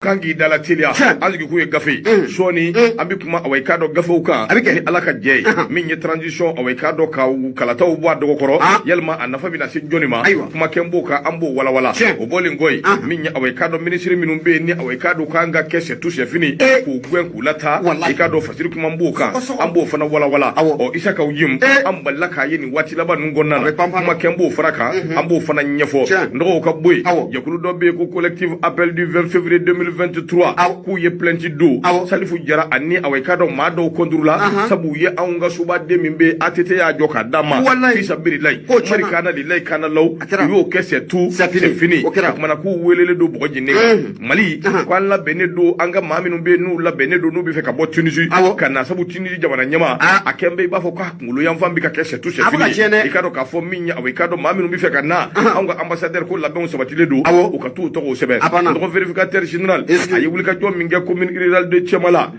kangi dala teliya azgi ku ye gafe soni ambi kuma awai kado gafew kan ni ala ka jey min ye transition awai kado ka kalataw bo adogo koro yelma anafa bina si joni ma kuma kembo ka ambo wala wala o bolin goy min ye awai kado ministry minum be ni awai kado kanga kese touche fini ku gwen ku lata ikado fasiri kuma mbo kan ambo fana wala wala o isaka yim amballa ka yini wati laba ngonna kuma kembo faraka ambo fana nyefo ndo ka boy yakulu do be ko collective appel du 20 février 2023 ku ye plenty do salifu jara ani awai kado mado kondrula sabu ye aunga suba de mimbe atete ya joka dama fisa biri lay mari kana li lay kana law yo kese tout c'est fini mana ku welele do boji ne mali kwa la benedo anga maminu be nu la benedo nu bi fe ka bo Tunisie kana sabu Tunisie jamana nyama akembe ba fo kwa ngulu yam fambi ka kese tout c'est fini ikado ka fo minya awai kado maminu bi fe kana anga ambassadeur ko la ben sabatile do o ka tout to sebe ndo vérificateur général ayi wuli ka jom minge commune rurale de Chemala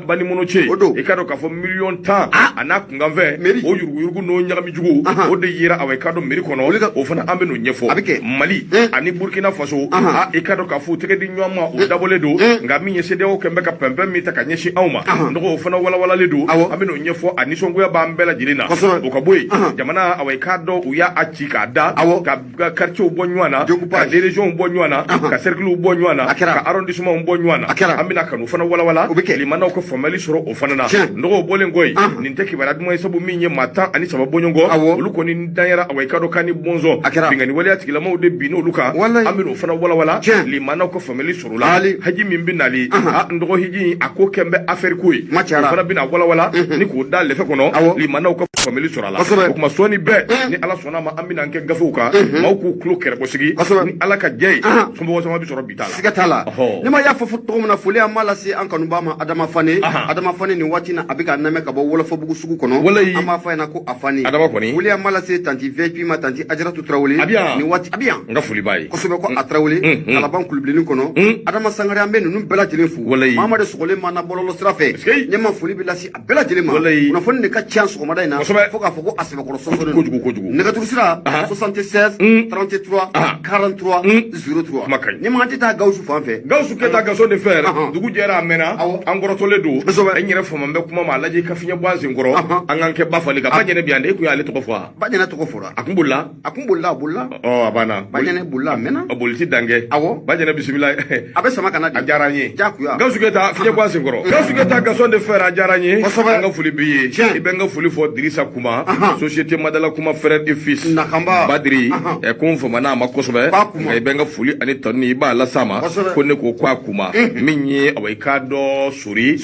bani mono che ikado ka fo million tan ana kunga ve o yurgu no nyagami jugo o de yira awai kado meri kono o fana ambe no nyefo Mali ani Burkina Faso ikado ka fo tege di nyoma o dabole do ngami nyese de o kembe ka pembe mi ta ka nyeshi awma ndo o fana wala wala le do ambe no nyefo ani songo ya ba mbela jirina o ka boy jamana awai kado uya achi ka da ka quartier bonywana ka region bonywana ka cercle bonywana ka arrondissement bonywana amina kanu fana wala wala limana ko family soro o fana na ndo bolen goy nin teki barad moy sabu minye mata ani sababu bonyongo olu ko ni danyara awai kado kani bonzo ngani wali atikila mo de bino luka amino fana wala wala limana ko family soro la haji min binali ndo hiji ako kembe affaire koy fana bina wala wala ni ko dal le fe kono limana ko family soro la ko kuma soni be ni ala sona ma amina nke gafuka ma ko klo kere ko sigi ni ala ka jey sumbo sama bi soro bitala sigatala ni ma ya fofu to mona fuli amala si an kanu ba ma adama fane ni wati na abika na me ka bo wala fo bugu sugu kono ama fa na ko afani adama ko ni fuli amala si tanti vp ma tanti ajratu trawli ni wati abiyan nga fuli bayi ko sobe ko atrawli ala ban kulblini kono adama sangare ambe num bela jelen fu mama de sogole mana bololo strafe ni ma fuli bila si bela jelen ma na fone ne ka chance ko madai na fo ka fo ko asbe ko so ko jugu ne ka tursira 76 33 43 03 ni ma tita gawsu fanfe gawsu keta gaso de fer dugu jera mena angoro tole do enyere foma mbe kuma ma laje kafinya bwanzi ngoro anganke bafali ka bajene biande ku yale to ko fwa bajene to ko fura akumbulla bulla abana bajene bulla mena aboliti dange bajene bismillah abe sama kana di ajaranye jakuya gawsu keta finya bwanzi ngoro gawsu keta gaso de fer ajaranye anga fuli biye ibenga fuli fo Drissa Kuma société Madala Kuma frère et fils nakamba badri e kun foma na makosobe ibenga fuli ani tonni ba la sama ko ne ko kwa kuma minye awai kado suri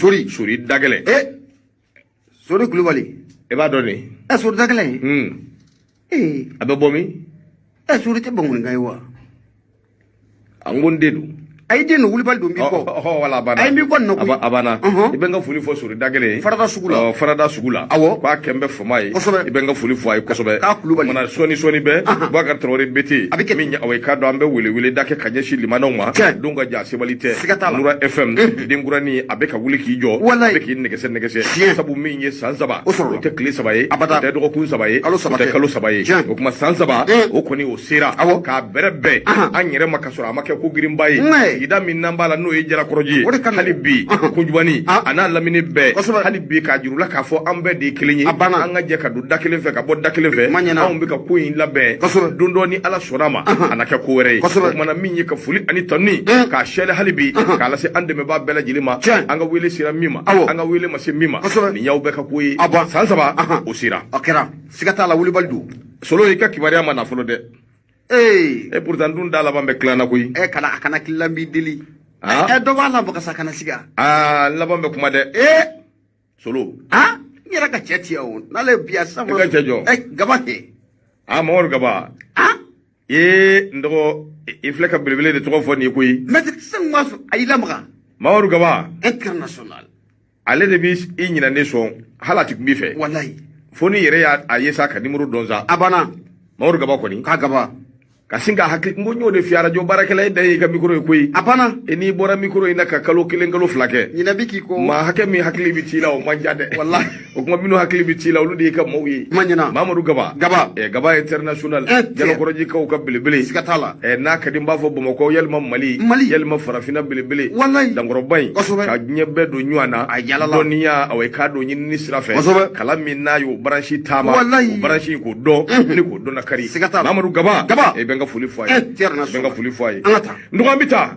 dagele suri kulubali e ba doni suri dagele abe bomi suri te bangun ngaiwa angondedu ay denu wulibal do mi ko wala bana ay mi gon no abana ibenga fuli fo suri dagele farada sugula kwa kembe fomai ibenga fuli fo ay kosobe mana soni be bakar trori beti minya awai kado ambe wili dake kanyeshi limanoma dunga ja sibalite nura fm dingura ni abeka wuli ki jo abeki negese sabu minye sansaba te kli sabaye te do kun sabaye te kalo sabaye o kuma sansaba o koni o sira ka berebe anyere makasura make ko girimbaye ida min nambala no yejara koroji halibi kujwani ana lamini be halibi ka jirula ka fo ambe de kelenyi anga je ka du dakelen fe ka bo dakelen fe on be ka koyin labe dundo ni ala sonama anaka ko were mana minyi ka fuli ani tonni ka shele halibi ka la se ande me ba bela jilima anga wele sira mima anga wele mase mima ni yaw be ka koyi sansaba o sira akira sigata la wuli baldu solo ka kibariya mana folo de et pourtant dun dala bambe klana koy kana kilambi dili do wala baka sakana siga la bambe kuma de solo ngira ka cheti o nale biya sama ka chejo gabate mor gaba ndo ifleka bilbile de to fo ni koy maître sangwa ayila maga mor gaba international ale de bis inyina ne so halati kumbi fe wallahi foni yere ya ayesa ka nimero donza abana mor gaba ko ni ka gaba ka singa hakili ngo nyo de fiara jo barakela da yi ka mikro ko yi apana eni bora mikro ina ka kalo kelen kalo flake nyina biki ko ma hake mi hakili bi tila o manjade wallahi o kuma minu hakili bi tila lu de ka mawyi manyina Mamadou Gaba Gaba international jalo koroji ka ka bilibili sikatala na ka dimba fo Bamako yelma Mali yelma farafina bilibili wallahi dangoro bay ka nyebe do nyuana doniya away ka do nyini sirafe kala minna yo branchi tama branchi ko do ni ko do na kari Mamadou Gaba e benga fuli foye benga fuli foye nduga mbita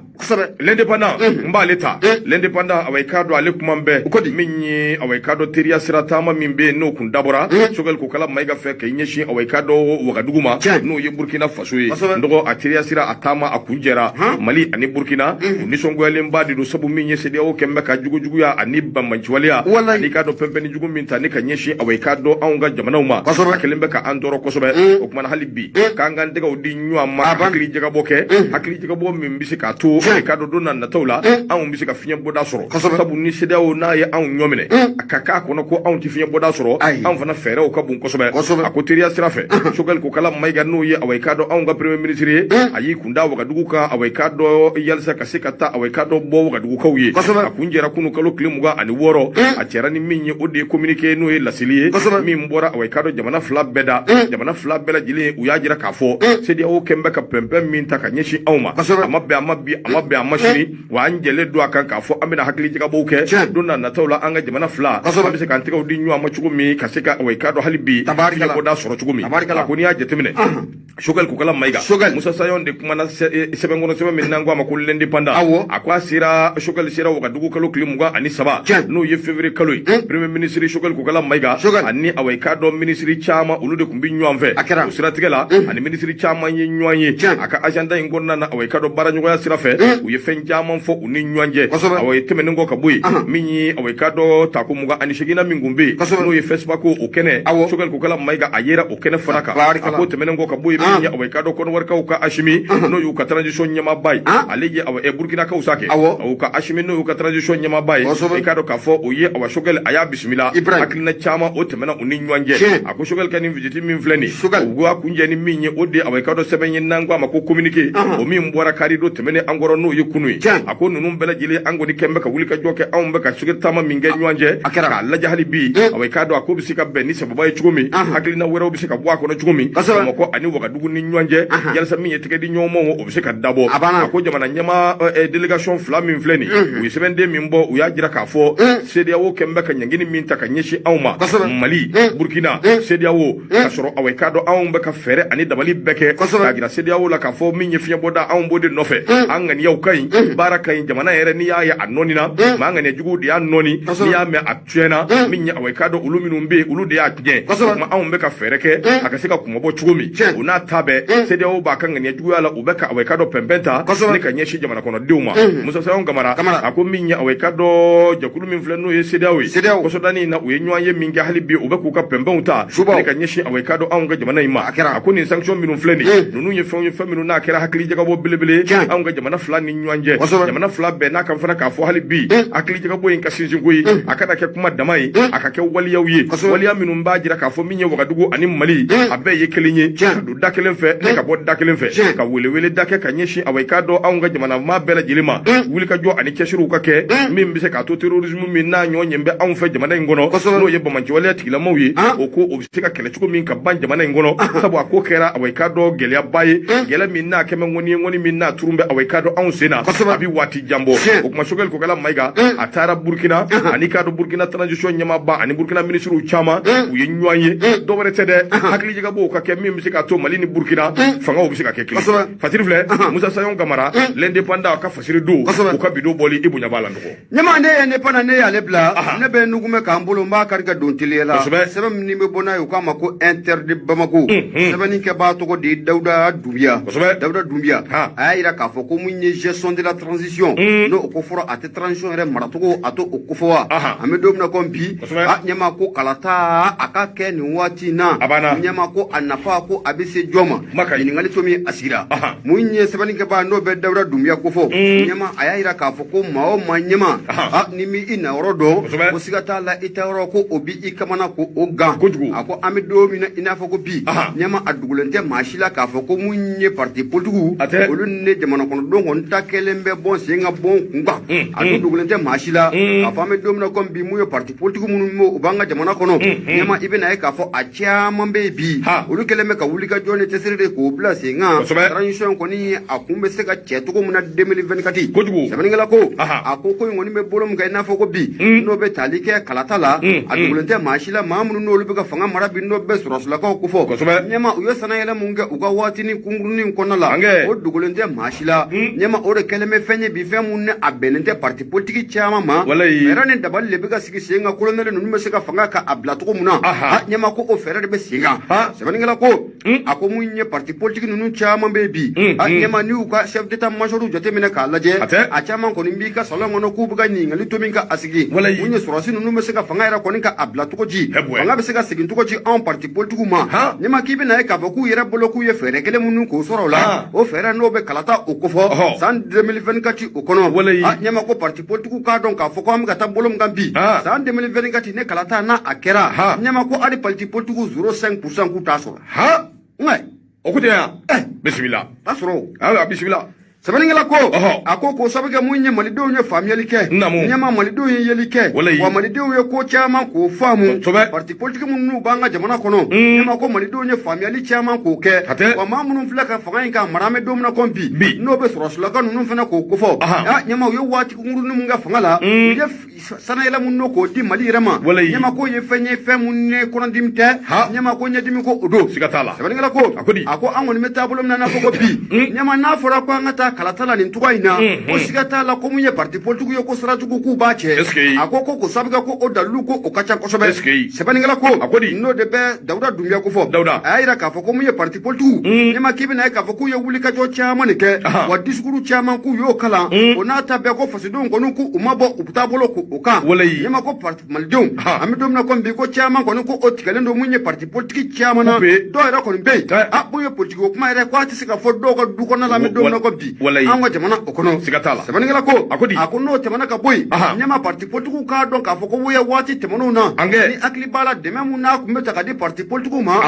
l'indépendant mba leta l'indépendant away ka do ale kuma mbe minyi away ka do teria sira tama mimbe no kun dabora sogel ko kala mayga fe kay nyeshi away ka do wagaduguma no ye Burkina Faso ye ndogo a teria sira atama akunjera Mali ani Burkina ni songo ele mbadi do sabu minye sede o kembe ka jugu ya ani bambanchwalia ani ka do pempeni jugu minta ni ka nyeshi away ka do aunga jamana uma kelembe ka andoro kosobe o kuma halibi kanga ndega odi nywa ma hakili jega boke hakili jega bo mimbisi ka to ka do dona na tawla an mbisi ka finya boda soro sabu ni sede o na ye an nyomene akaka kono ko an ti finya boda soro an fana fere o ka bun kosobe akoteria sirafe sogal ko kala mayga no ye away ka do aunga premier ministre ayi kunda wagadugu ka away ka do yalsa ka sekata away ka do bo wagadugu ka wiye akunjera kunu kalo klimuga ani woro a cera ni minye ode communiquer no ye lasiliye min bora away ka do jamana flab beda jili uyajira ka fo sedi o kembe ka pempem min ta ka nyeshi awma amabbe amashini wa anjele do aka ka fo amina hakili jiga boke donna na tawla anga jamana fla amse kan tiga odi nywa machugumi ka seka away ka do halibi ko da soro chugumi ko ni ya jetemine shogal ko kala mayga musa sayon de kuma na sebe ngono sebe min nangwa makul l'indépendant akwa sira shogal sira wagadugu kalo klimuga ani saba no ye février kaloy premier ministre shogal ko kala mayga ani away ka do ministre chama ulude kumbi nywanve o sira tigala ani ministre chama ye nyanye aka agenda ngonna na away ka do bara nywa sira fe o ye fen chama fo uni nywanje away temene ngo ka boy minyi away ka do takumuga ani shigina mingumbi no ye facebook o kene shogal ko kala mayga ayera o kene faraka ako temene ngo ka boy minyi away ka do kono warka ka ashimi no yu ka transition nyama bay alije away Burkina ka usake o ka ashimi no yu ka transition nyama bay e ka do ka fo o ye away shogal aya bismillah aklina chama o temena uni nywanje ako shogal kanin vijiti min fleni o kunje ni minye ode away ka do sebenye nangwa mako communiquer o min bora kari do temene angoro no yekunu ako nunum bela jile angoni kembe ka wulika joke awmbe ka shogal tama minge nywanje ka laja hali bi away ka do ako bisika be ni sababa chugumi aklina wero bisika bwa ko no chugumi mako ani wagadugu ni nywanje yalsa minye tikedi nyomo o bisika dabo ako jamana nyama delegation flamin fleni wi sebende mimbo uya jira ka fo sedia wo kembe ka nyangini minta ka nyeshi awma Mali Burkina sedia wo ka soro away ka do awmbe ka fere ani dabali beke ka gira sedia wo la ka fo minye fiya boda awmbo de nofe angani yaw kay baraka jamana yere ni ya anonina ma ngani jugu de anoni ni ya me atwena minye away ka do uluminum be ulude ya tje ma awmbe ka fere ke akasika kumobo chugumi una tabe sedia wo ba kan ngani jugu ala ubeka away ka do pembenta ni ka nyeshi jamana kono diuma musa sayon gamara ako minye away ka do jakulu min fleno ye sedia we ko so dani na uye nywa ye minga halibi ubeku ka pembenta ni ka nyeshi away ka do awunga jamana ima ako ni sanction minum fleni nunu ye feminu na kera hakili jaga bo bilibili awunga jamana flani nywanje jamana fla be na kan fana ka fo halibi akili jaga bo inka sinjingui akada ke kuma damai akake waliya wiye waliya minum ba jira ka fo minye wagadugo ani Mali abe ye kelinye du dakelen fe ne ka bo dakelen fe ka wele dake ka nyeshi away ka do awunga jamana ma bela jilima wuli ka jo ani keshiru ka ke min bise ka to terrorisme min na nyo nyembe awun fe jamana ngono no ye bamanci waliya tigila mawye o ko o bise ka kele chuko min ka ban jamana ngono sabu ako kera away ka do gelia baye gela min na keme ngoni min na turumbe away ka do awun sena abi wati jambo o kuma shogal ko kala mayga atara Burkina ani ka do Burkina transition nyama ba ani Burkina ministre chama u ye nyoanye do bare tede hakli jiga bo ka ke min bise ka to Mali ni Burkina fanga o bise ka ke kili fatiri vle Musa Sayon Gamara l'indépendant ka fasiri do o ka bido boli ibunya bala ndoko nyama ne pana ne ya lebla ne be nugume ka mbolo mba karga dontilela sebe ni me bona yo kama ko interdit Bamako sebe ni ke ba to ko di Dawda Doumbia ayira ka fo ko munye gestion de la transition no ko foro ate transition re maratugo ato o ko fo ame domna ko mbi nyama ko kalata aka ke ni wati na nyama ko anafa ko abise joma ni ngali to mi asira munye sebe ni ke ba no be Dawda Doumbia ko fo nyama ayira ka fo ko mao manyama ni mi ina rodo ko sigata la itaro ko obi ikamana ko oga ako ame do mi na ina fo ko bi nyama adugulente mashila ka fo ko mun ye parti politique olu ne jamana kono don on ta kelen be bon senga bon kunga adu dugulen te machila a fami domna kom bi mu ye parti politique mun mo banga jamana kono nyama ibina e ka fo a chama be bi olu kelen me ka wuli ka jone te sirde ko bla senga transition ko ni akumbe se ka cheto ko mun 2024 sabaningala ko akoko ngoni me bolom ga na fo ko bi no be talike kalata la adu dugulen te machila mamunu no olu be ka fanga mara bi no be surosla ko fo nyama uyo sana yela munga uga wati ni kunguruni konna la o dugulente mashila nyama o de keleme fenye bi fe munne abenente parti politique chama ma era ne dabal lebe ga sigi senga kolonel nunu me sega fanga ka abla to muna nyama ko o fere de be singa sebaningala ko ako munye parti politique nunu chama be bi nyama ni uka chef d'état major jote mena ka laje a chama ko nimbi ka solo ngono ku buga ni ngali to minka asigi munye sorasi nunu me sega fanga era ko ni ka abla to ji fanga be sega sigi to ji en parti politique ma nyama kibi na e ka boku yere boloku ye fere kele munu ko soro la o fere no be kalata o ko fo san 2024 o kono nyama ko parti politique ka don ka fo ko am gata bolom gambi san 2024 ne kalata na akera nyama ko ari parti politique 0.5% ku taso ngai o ko dia bismillah tasoro bismillah sabaningala ko ako sabaga munye malido nye family ke nyama malido ye yelike wa malido ye ko chama ko famu parti politique munnu banga jamana kono nyama ko malido nye family chama ko ke wa mamunu flaka fanga ka marame domna kompi no be sorosla ka nunu fana ko fo nyama yo wati nguru nu nga fanga la ye sana yela munno ko di mali rama nyama ko ye fenye femunne kono dimte nyama ko nyedimi ko odo sigatala sabaningala ko ako angoni metabulum na ko bi nyama na fora ko ngata kalatala ni tuwa ina o sigata la ko munye parti politique yo ko saratu ku bache akoko ko sabiga ko o dalu ko o kacha ko sobe sebaningala ko no de be dawda dumya ko fo ayira ka fo ko munye parti politique nyama kibi na ka fo ku yo wuli ka jo chama ne ke wa diskuru chama ku yo kala o na ta be ko fasidon ko ku umabo uputabolo ku o ka nyama ko parti maldum amidom na ko bi ko chama ko o tikalendo munye parti politique chama na do era ko be buye politique ko ma era ko ati sika fo do ko du ko na la midom na ko bi anga jamana okono sigatala sabaningala ko akono temana ka boy nyama parti politique ka don ka foko wuya wati temano na ni akli bala deme muna kumeta ka di parti politique ma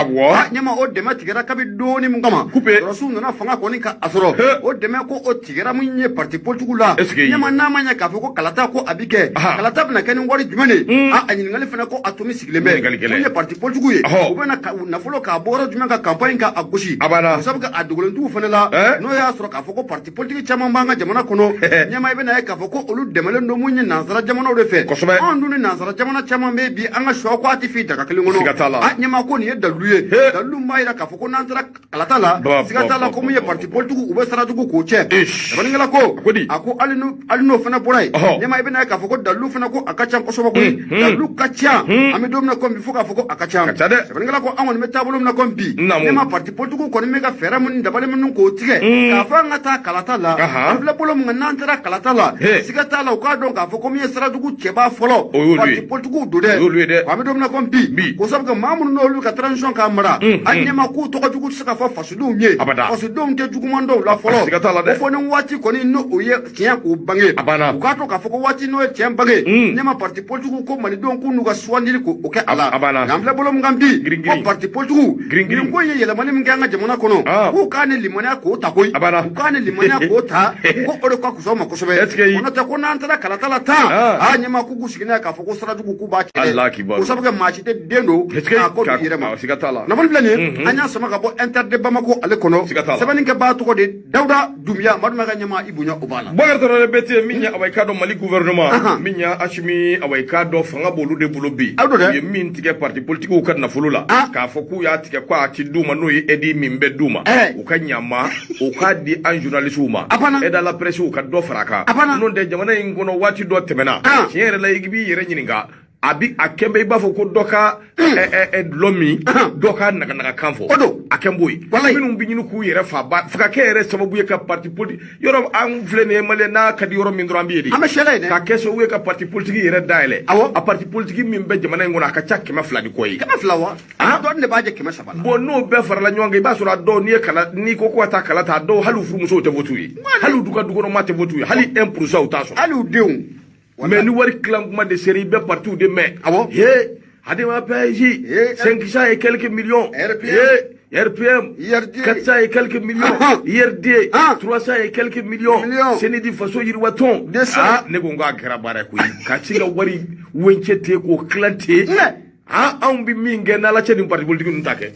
nyama o deme tigera ka bi doni mungama rasul na fanga ko ni ka asoro o deme ko o tigera munye parti politique la nyama na manya ka foko kalata ko abike kalata bna kani wari jumene anyi ngali fana ko atomi siglembe munye parti politique ye o bana na folo ka boro jumenga campagne ka agushi sabaga adugulentu fana la no ya soro ka foko parti politique chama mbanga jamana kono nyama ibe na ka foko olu demale ndo munye nazara jamana de fe andu ni nazara jamana chama be bi anga shwa ko ati fi daga kilingono nyama ko ni daluye dalu maira ka foko nazara kalatala sigatala ko munye parti politique ube saratu ko che baningala ko ako alino fana borai nyama ibe na ka foko dalu fana ko akacha ko soba ko dalu kacha amedom na ko bi foka foko akacha baningala ko amon metabulum na ko bi nyama parti politique ko ni mega fera mun dabale mun ko tige ka fanga ta kalata la avle bolo mun nantara kalata la sigata la ko don ka fo ko mi sara dugu cheba folo parti politique do de ko mi dom na kompi ko sabga mamun no lu ka transition ka mara anyema ku to ko dugu saka fa fasudu nye fasudu te dugu mando la folo ko fo ne wati ko ni no oye tiya ko bange ko ka to ka fo ko wati no tiya bange nyema parti politique ko mali don ku nu ga swandiri ko o ke ala avle bolo mun gambi ko parti politique ko ye yela mani mun ga jamana kono ko ka ne limana ko ta koy ko ka ne limana ko ta ko ore kwa kusoma kusobe ona ta ko nantara kalatala ta nyema ku gusigina ka fo ko sara dugu ku ba kele ko sabuga machi te dendo ko direma sigatala na bon blani anya sama ka bo interde bamako ale kono sabani ke ba to ko de dawda dumya maduma ga nyama ibunya obala bogar to re beti minya away kado mali gouvernement minya ashmi away kado fanga bolu de bulobi ye min tike parti politique ko kadna fulula ka fo ku ya tike kwa ati duma no yi edi mimbe duma o ka nyama o ka di an journaliste uma eda la presse o ka do faraka non de jamana ngono wati do temena tiere la igibi yere nyininga abi akembe ibafo ko doka lomi doka naga kanfo akemboy minum binyinu ku yere fa ba faka kere sababu ye ka parti politique yoro an flene male na kadi yoro min drambi di ka keso we ka parti politique yere daile a parti politique min be jamana ngona ka chakke ma fladi koy kama flawa do ne baaje kema sabala bo no be farala nyonga ba sura do ni kala ni ko ko ta kala ta do halu furu muso te votuyi halu duka no mate votuyi hali 1% utaso halu deun mais nous voir clairement de série B partout de mai. Ah bon? Adema PSG 500 et quelques millions. RPM, 400 et quelques millions. IRD, 300 et quelques millions. Sénédi façon yirwaton. Ah, negonga grabara kui. Kachinga wari wenchete ko klante. Ah, on bi minge na la chedi parti politique ntake.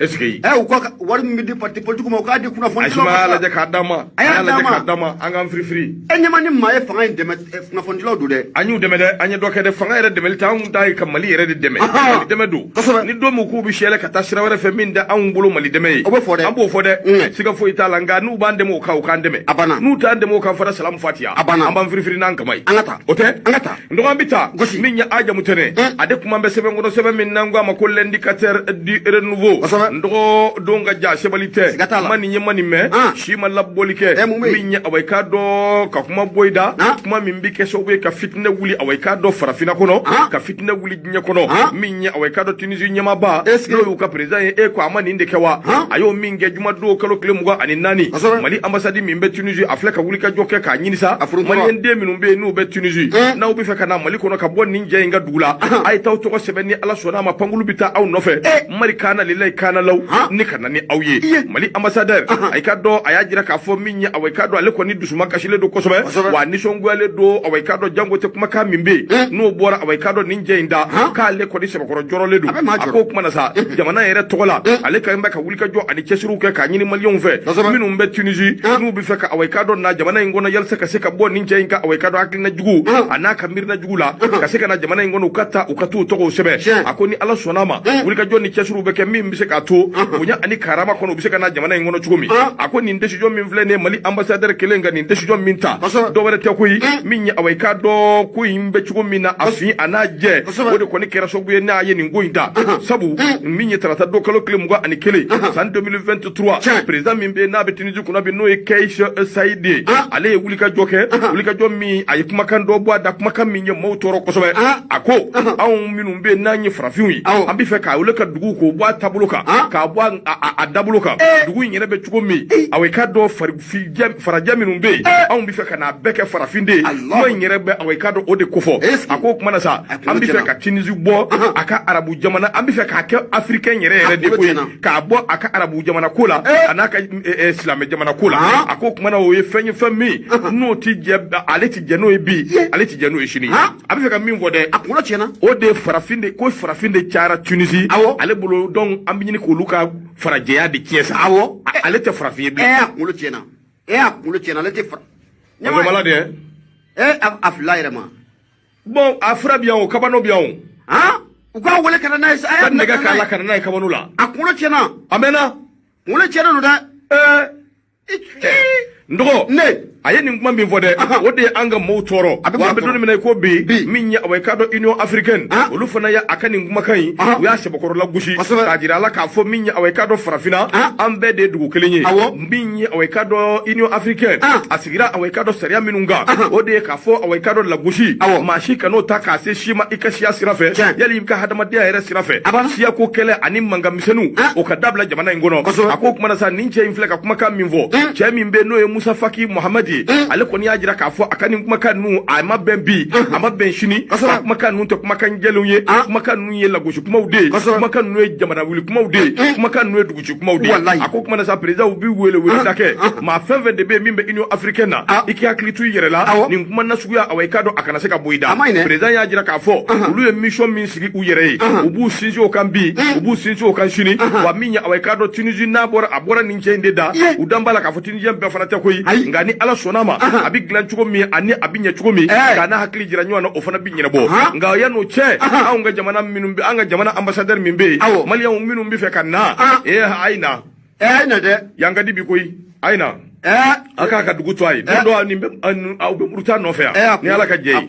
Est-ce que ou quoi wari midi parti politique mo ka di kuna fondilo asma la jaka dama angam free enyama ni maye fanga indeme kuna fondilo do de anyu deme de anya doke de fanga ere deme ta un dai kamali ere de deme deme do ni do mu ku bi shele kata shira wara fe min da an bulu mali deme ambo fode siga fo itala nga nu bande mo ka kan deme nu ta ande mo kan fara salam fatiha ambam free nan kamai angata ndo ambita min nya aja mutene ade kuma be sebe ngono sebe min nango ma ko l'indicateur du renouveau ndo donga ja sebalite mani nyemani me shima labbolike minya awayka do ka kuma boyda kuma mimbi keso be ka fitna wuli awayka do farafina kono ka fitna wuli nya kono minya awayka do tunisi nyama ba no yu ka president e ko amani inde kewa ayo minge juma do kalo klemugo ani nani mali ambassade mimbe tunisi afleka wuli ka jokke ka nyinisa mali ende minumbe no be tunisi na ubi feka na mali kono ka bon ninja inga dula ay taw to ko sebeni ala sona ma pangulu bita aw nofe mali kana lilay kana law ni kana ni awye mali ambassadeur ay kado ayajira ka fo minya away kado ale ko ni dusuma kashile do kosobe wa ni songwale do away kado jango te kuma ka mimbe no bora away kado ninja inda ka ale ko ni sebakoro jorole do ako kuma na sa jamana yere togola ale ka mbaka wulika jo ani kesiru ke ka nyini million fe minu mbe Tunisie no bi feka away kado na jamana ngona yalse ka seka bo ninja inka away kado akli na jugu anaka mirna jugula ka seka na jamana ngona ukatu togo sebe ako ni ala sonama wulika jo ni kesiru be ke mimbe seka to bunya ani karama kono biseka na jamana ngono chugumi ako ni ndeshijo min flene mali ambassadeur kelenga ni ndeshijo minta do wala te koyi minya awayka do ko yimbe chugumi na afi anaje wode ko ni kera so buye na ye ni ngoinda sabu minya trata do kalo klem go ani kele san 2023 president mimbe na betinizu kuna be no e keisha saidi ale wulika joke wulika jommi ay kuma kan do bo da kuma kan minya motoro ko sobe ako awu minumbe na nyi frafiwi ambi fe ka wulika dugu ko bo tabuluka ka bo a dabuluka dugu nyere be chugumi awayka do faraja minumbe awu bi fe kana beke farafinde mo nyere be awayka do ode kofo ako kuma na sa ambi fe ka tinizu bo aka arabu jamana ambi fe ka africain nyere de ko ka bo aka arabu jamana kula anaka islam jamana kula ako kuma na o ye fenye fami no ti je ale ti je no ebi ale ti je no eshini ambi fe ka min vode akuno chena ode farafinde ko farafinde chara Tunisie ale bolo don ambi ni ko luka farajeya de kiesa ale te farafie bi akuno chena ale te fra nyama malade afla irema bon afra bien o kabano bien uka wole kana na isa kan nega kala kana na kabano la akuno chena amena wole chena no da ndogo ne aye ni ngumba mbivode wode anga motoro wa be doni minay ko be minya way kado union africaine olu fana ya akani nguma kai ya sebokoro la gushi tajira la ka fo minya way kado farafina ambe de dugu kelenye minya way kado union africaine asigira way kado saria minunga wode ka fo way kado la gushi mashi kano taka se shima ikashia sirafe yali imka hadama dia yere sirafe siya ko kele ani manga misenu o kadabla jamana ngono ako kuma na sa ninche infleka kuma ka minvo chemi mbe no e Musa Faki Muhammadi ale ko ni ajira ka fo akani kuma kan nu ama benbi ama benshini kuma kan nu to kuma kan jelunye kuma kan nu ye lagoshi kuma ude kuma kan nu jamana wuli kuma ude kuma kan nu duguchi kuma ude ako kuma na sa president ubi wele dake ma fenve de be mimbe union africaine iki aklitu yerela ni kuma na suya awaykado akana seka boida president ya ajira ka fo ulu ye mission ministry uyere ubu sinjo o kan bi ubu sinjo o kan shini wa minya awaykado Tunisie na bora abora ninche ndeda udambala ka fo Tunisie be fana te koyi ngani ala sonama abi glan chugo mi ani abi nya chugo mi kana hakli jira nywana o fana bi nyina bo nga yano che aw nga jamana minumbi anga jamana ambassadeur mimbe maliya minumbi fe kana aina de yanga dibi koyi aina aka ka dugu toyi do ni aw be muruta no fe ni ala ka jeyi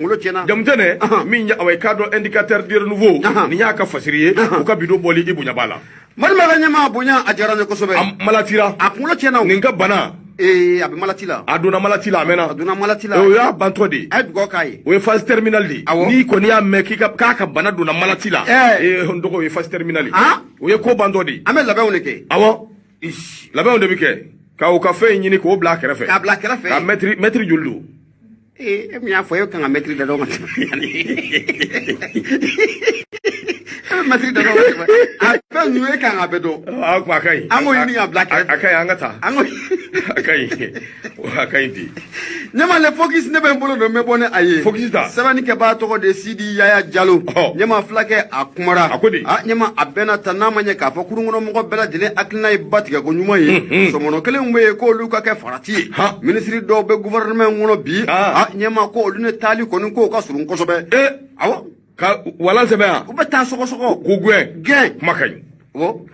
jamtene min nya away kado indicateur de renouveau ni nya ka fasiriye o ka bido boli ibunya bala malma ganya ma bunya ajarane ko sobe malatira akulo chena ninga bana abi malatila aduna malatila amena aduna malatila o ya bantodi adgo kai o phase terminal di ni ko ni ameki ka bana duna malatila ndoko o phase terminal o ye ko bandodi ame labe oneke awo labe onde bike ka o cafe nyini ko black refe ka metri juldu mi afo yo kan metri da do matri da a be nuwe kan abedo a ko akai ango ni a black akai angata ango akai di nyama le focus ne be mbolo do me bone aye focus da sabani ke ba to de Sidi Yaya Jallo nyama flake akumara nyama abena tanama nya ka fa kurungono mo bela dile akina ibatiga ko nyuma ye so mono kele mbe ko luka ke farati ministry do be gouvernement ngono bi nyama ko lu ne tali ko ko ka surun ko sobe awo ka wala sebe ha o beta soko ko gwe makai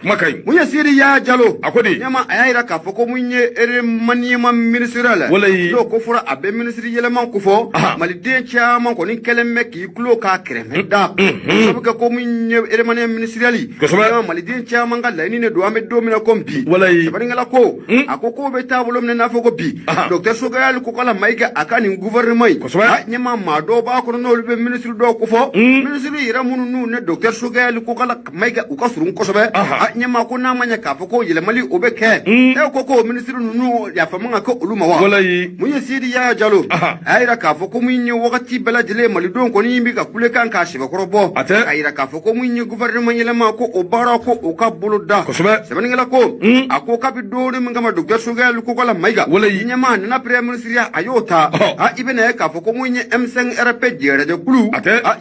makai munya Sidi Yaya Jallo akodi nyama ayira ka foko munye ere maniyama ministerial do ko fura abe ministry yeleman ko fo mali den chairman ko ni kelemme ki klo ka kreme da so ko munye ere maniyama ministerial nyama mali den chairman ga lani ne do ame do mina kombi bari ngala ko akoko be tabolo ne na foko bi docteur Sogayal ko kala maiga akani gouvernement nyama ma do ba ko no be ministry do ko fo ministry ira munu ne docteur Sogayal ko kala maiga u ka surun ko sobe nyama ko na manya ka foko yele mali obeke ko ministry nunu ya famanga ko uluma wa munye Sidi Yaya Jallo ayira ka foko munye wakati bela dile mali don ko ni ka kule kan ka shiba korobo ayira ka foko munye gouvernement yele ma ko obara ko o ka buluda sebani ngala ko ako ka bi do ni ngama docteur Sogayal ko kala maiga nyama na premier ministry ayota ibena ka foko munye M5 RP jere de kulu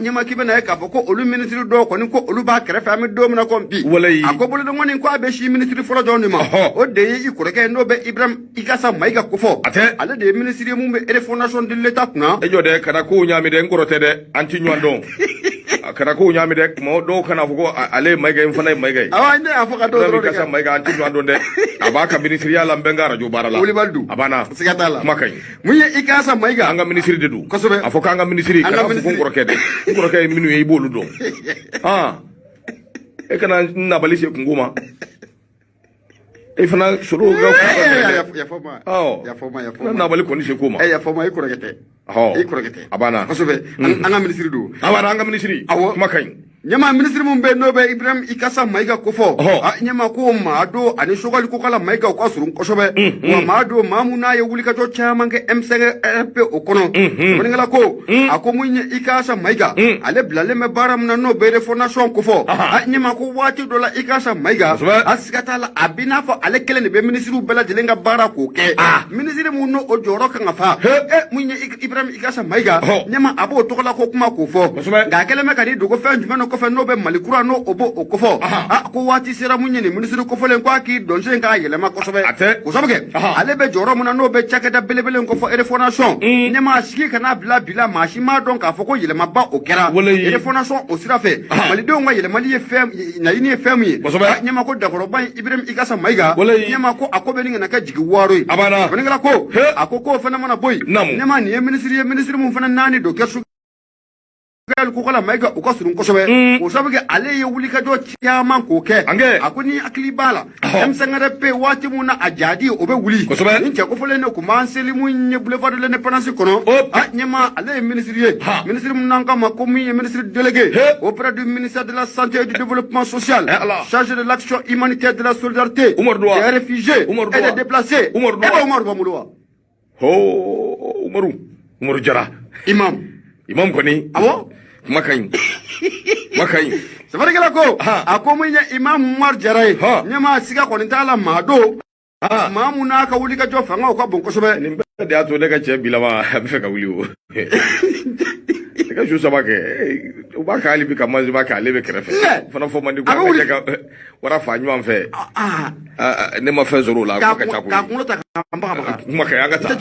nyama kibena ka foko olu ministry do ko ni ko olu ba kere fami do mina ko bi akobolo do ngoni ko abe shi ministry folo joni ma o de yi ko reke no be Ibrahim Ikasa maiga ko fo ale de ministry mu be fondation de l'état kuna e jode kada ko nyami de ngorote de anti nywando kada ko nyami de mo do kana fugo ale maiga infana maiga awande afuka do do Ikasa maiga anti nywando de abaka ministry ala mbenga radio barala Ulibaldu abana sigatala makai muye Ikasa maiga anga ministry de du kosobe afoka anga ministry kada fugo ngoroke minu e bolu do e kana na balise kunguma e fana solo ga ya foma na bali ko ni se kuma ya foma iko regete abana kosobe anga ministry do abana anga ministry makai nyama ministry mun be no be Ibrahim Ikasa maiga ko fo nyama ko maado ani sogali ko kala maiga ko surun ko sobe wa maado mamuna ye wuli ka to chama nge M5 RP okono ngala ko ako munye Ikasa maiga ale blale me baram na no be fondation ko fo nyama ko wati dola Ikasa maiga asikata la abina fo ale kele ne be ministry bela jelenga bara ko ke ministry mun no o joro kan fa munye Ibrahim Ikasa maiga nyama abo to kala ko kuma ko fo ga kele me kadi dogo fa njumano ko fe no be malikura no obo okofo ko wati sera munye ni ministre ko folen ko aki donje nga yele ma ko sobe ko sobe ale be joro muna no be chakeda belebele ko fo fondation ne ma siki kana bila mashi ma don ka fo ko yele ma ba okera fondation o sira fe mali do nga yele mali ye fem na yini fem yi ne ma ko dagoro ban Ibrahim Ikasa maiga ne ma ko akobe ni na ka jigi waro abana ngala ko akoko fana mana boy ne ma ni ministre mun fana nani do kersu gal ko kala maiga o ka surun ko sobe o sabuge ale ye wuli ka do chairman ko ke akuni akli bala em sangare pe wati muna ajadi o be wuli ni che ko fole ne ko man selimu nye boulevard de l'indépendance kono nyema ale ministre mun nanka ma ko mi ministre délégué auprès du ministère de la santé et du développement social chargé de l'action humanitaire de la solidarité des réfugiés et des déplacés Omar Bamouloua Umaru Jara imam ko ni awo makai sabarigala ko akomo nya Imam Umar Jarai nyama siga ko ntala mado mamu na ka wuli ka jofa nga ko bonko sobe ni be ato de ka che bilama be fe ka wuli o ka shu sabake o ba ka ali bi ka mazi ba ka ali be krefe fana fo mandi ko ka wara fa nyu amfe ne ma fe zoro la ko ka ta ko ka kuno ta mbaka makai anga ta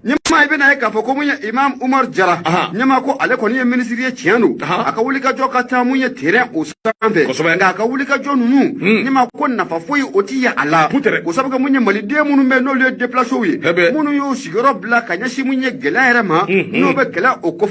nyama ibe na ka fo ko munya Imam Umar Jara nyama ko ale ko ni ministry ye chiano aka wuli ka joka ta munya terrain o sanfe nga ka wuli ka jonu nyama ko na fa foi oti ya ala ko sabuka munya mali de munu me no le déplacer wi munu yo sigoro bla kanya shi munya gela era ma no be gela o ko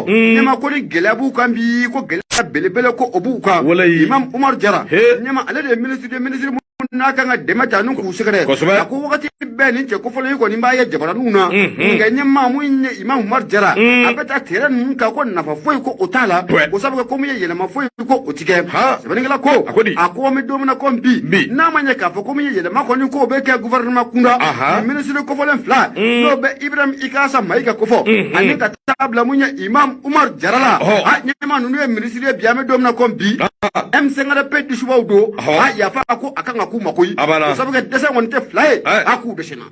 nyama ko ni gela bu kan bi ko gela belebele ko obu ka Imam Umar Jara nyama ale de ministry na kan ga demata nun ku sigare ko wakati bɛɛ nin cɛ kofɔlen kɔni b'a ye jabaraninw na nka ɲɛmaa mun ye Imam Umar Jara a bɛ taa terrain ninnu kan ko nafa foyi ko o t'a la o sabu kɛ ko min ye yɛlɛma foyi ko o ti kɛ sɛbɛnnikɛla ko a ko an bɛ don min na ko bi n'a ma ɲɛ k'a fɔ ko min ye yɛlɛma kɔni ko o bɛ kɛ gouvernement kunda ministre kofɔlen fila n'o bɛ Ibrahim Ikasa Mayiga kofɔ ani ka taa bila mun ye Imam Umar Jara la ɲɛmaa ninnu ye ministre ye bi an bɛ don min na ko bi M5 disubaw don yafa ko a kan ka k'u ma koyi o sabu kɛ dɛsɛ kɔni tɛ fila ye a k'u dɛsɛna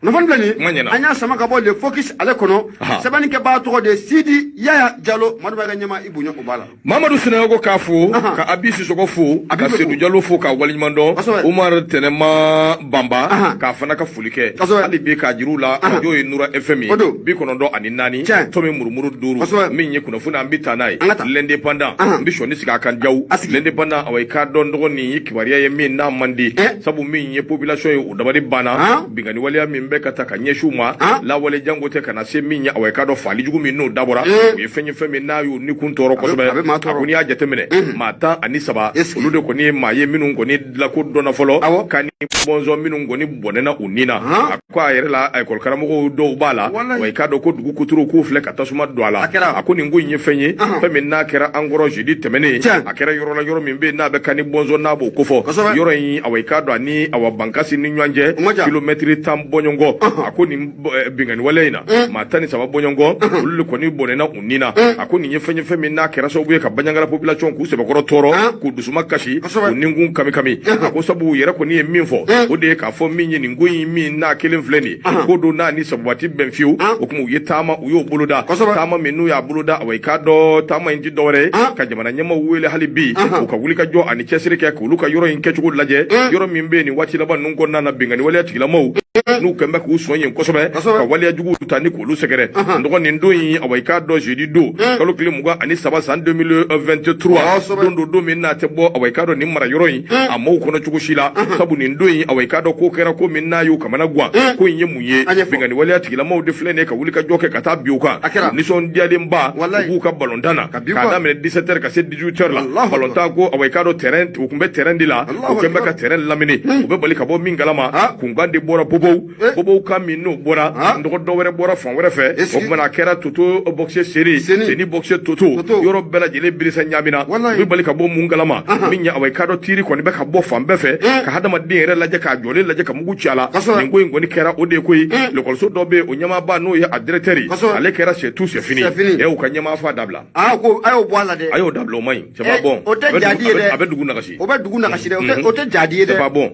nafani filɛ nin an y'a sama ka bɔ le focus ale kɔnɔ sɛbɛnnikɛbaa tɔgɔ de Sidi Yaya Jalo Madu b'a ka ɲɛma i bonya o b'a la Mamadu Sinagogo k'a fo ka Abi Sisoko fo ka Seydou Jalo fo ka waliɲuman dɔn Umar Tɛnɛma Bamba k'a fana ka foli kɛ hali bi k'a jir'u la radio ye Nura FM ye 94.4 tɔmi murumuru 5 min ye kunnafoni an bi taa n'a ye l'indépendant n bi sɔnni sigi a kan jaw l'indépendant awɔ i k'a dɔn dɔgɔnin ye kibaruya ye min n'a man di sabu min ye population ye o dabali banna bingani waleya min bɛ ka ta ka ɲɛsiw ma lawale jango tɛ kana se min ye awɔ i k'a dɔn faali jugu min n'o dabɔra o ye fɛn ye fɛn min n'a y'u nikun tɔɔrɔ kosɛbɛ a ko n'i y'a jateminɛ maa 13 olu de kɔni ye maa ye minnu kɔni dilako dɔnna fɔlɔ ka ni bɔnsɔn minnu kɔni bɔnɛna u nin na a ko a yɛrɛ la école karamɔgɔw dɔw b'a la wa i k'a dɔn ko dugu kuturu k'u filɛ ka tasuma don a la a ko nin ko in ye fɛn ye fɛn min n'a kɛra an kɔrɔ jeudi tɛmɛnen a kɛra yɔrɔ la yɔrɔ min bɛ n'a bɛ ka ni bɔnsɔn n'a b'o kofɔ yɔrɔ in awɔ i k'a dɔn ani awɔ bankasi ni ɲɔgɔn cɛ kilomètre 10 bɔɲɔgɔn a ko nin bingani wale in na maa 13 bɔɲɔgɔn olu de kɔni bɔnɛna u nin na a ko nin ye fɛn ye fɛn min n'a kɛra sababu ye ka Banjagara population k'u sɛbɛkɔrɔ tɔɔrɔ k'u dusuma kasi k'u ninkun kami a ko sabu yɛrɛ kɔni ye min fɔ o de ye k'a fɔ min ye nin ko in min n'a kelen filɛ nin ko don n'a ni sababati bɛn fiyewu o kuma u ye taama u y'o boloda taama min n'u y'a boloda awɔ i k'a dɔn taama in ti dɔwɛrɛ ka jamana ɲɛmaaw wele hali bi u ka wuli ka jɔ ani cɛsiri kɛ k'olu ka yɔrɔ in kɛcogo lajɛ yɔrɔ min bɛ nin waati laban ninnu kɔnɔna na bingani waleya tigilamaw n'u kɛn bɛ k'u sɔn yen kosɛbɛ ka waleya jugu ta ni k'olu sɛgɛrɛ dɔgɔ nin don in awɔ i k'a dɔn jeudi don kalo tile 23 san 2023 don min n'a tɛ bɔ awɔ i k'a dɔn nin mara yɔrɔ in a maaw kɔnɔ cogo si la sabu nin don in awɔ i k'a dɔn ko kɛra ko min n'a y'u kamana guwan ko in ye mun ye bingani waleya tigilamaw de filɛ nin ye ka wuli ka jɔ kɛ ka taa bin u kan nisɔndiyalenba u b'u ka balontan na k'a daminɛ 17h ka se 18h la balontan ko awɔ i k'a dɔn terrain u tun bɛ terrain de la u kɛn bɛ ka terrain lamini u bɛ bali ka bɔ min kalama kunkan de bɔra bobow ka min n'o bɔra nɔgɔ dɔ wɛrɛ bɔra fan wɛrɛ fɛ o kumana a kɛra toto boxe seni boxe toto yɔrɔ bɛɛ lajɛlen birisa ɲamina u bɛ bali ka bɔ mun kalama min ye awɔ i k'a dɔn tiiri kɔni bɛ ka bɔ fan bɛɛ fɛ ka hadamaden yɛrɛ lajɛ k'a jɔlen lajɛ ka mugu ci a la nin ko in kɔni kɛra o de ye koyi l'école dɔ bɛ o ɲɛmaaba n'o ye a directeur ye ale kɛra c'est tout c'est fini u ka ɲɛmaa fa dabila ko a y'o bɔ a la dɛ a y'o dabila o man ɲi c'est pas bon o tɛ jadi ye dɛ a bɛ dugu nagasi o bɛ dugu nagasi dɛ o tɛ jadi ye dɛ c'est pas bon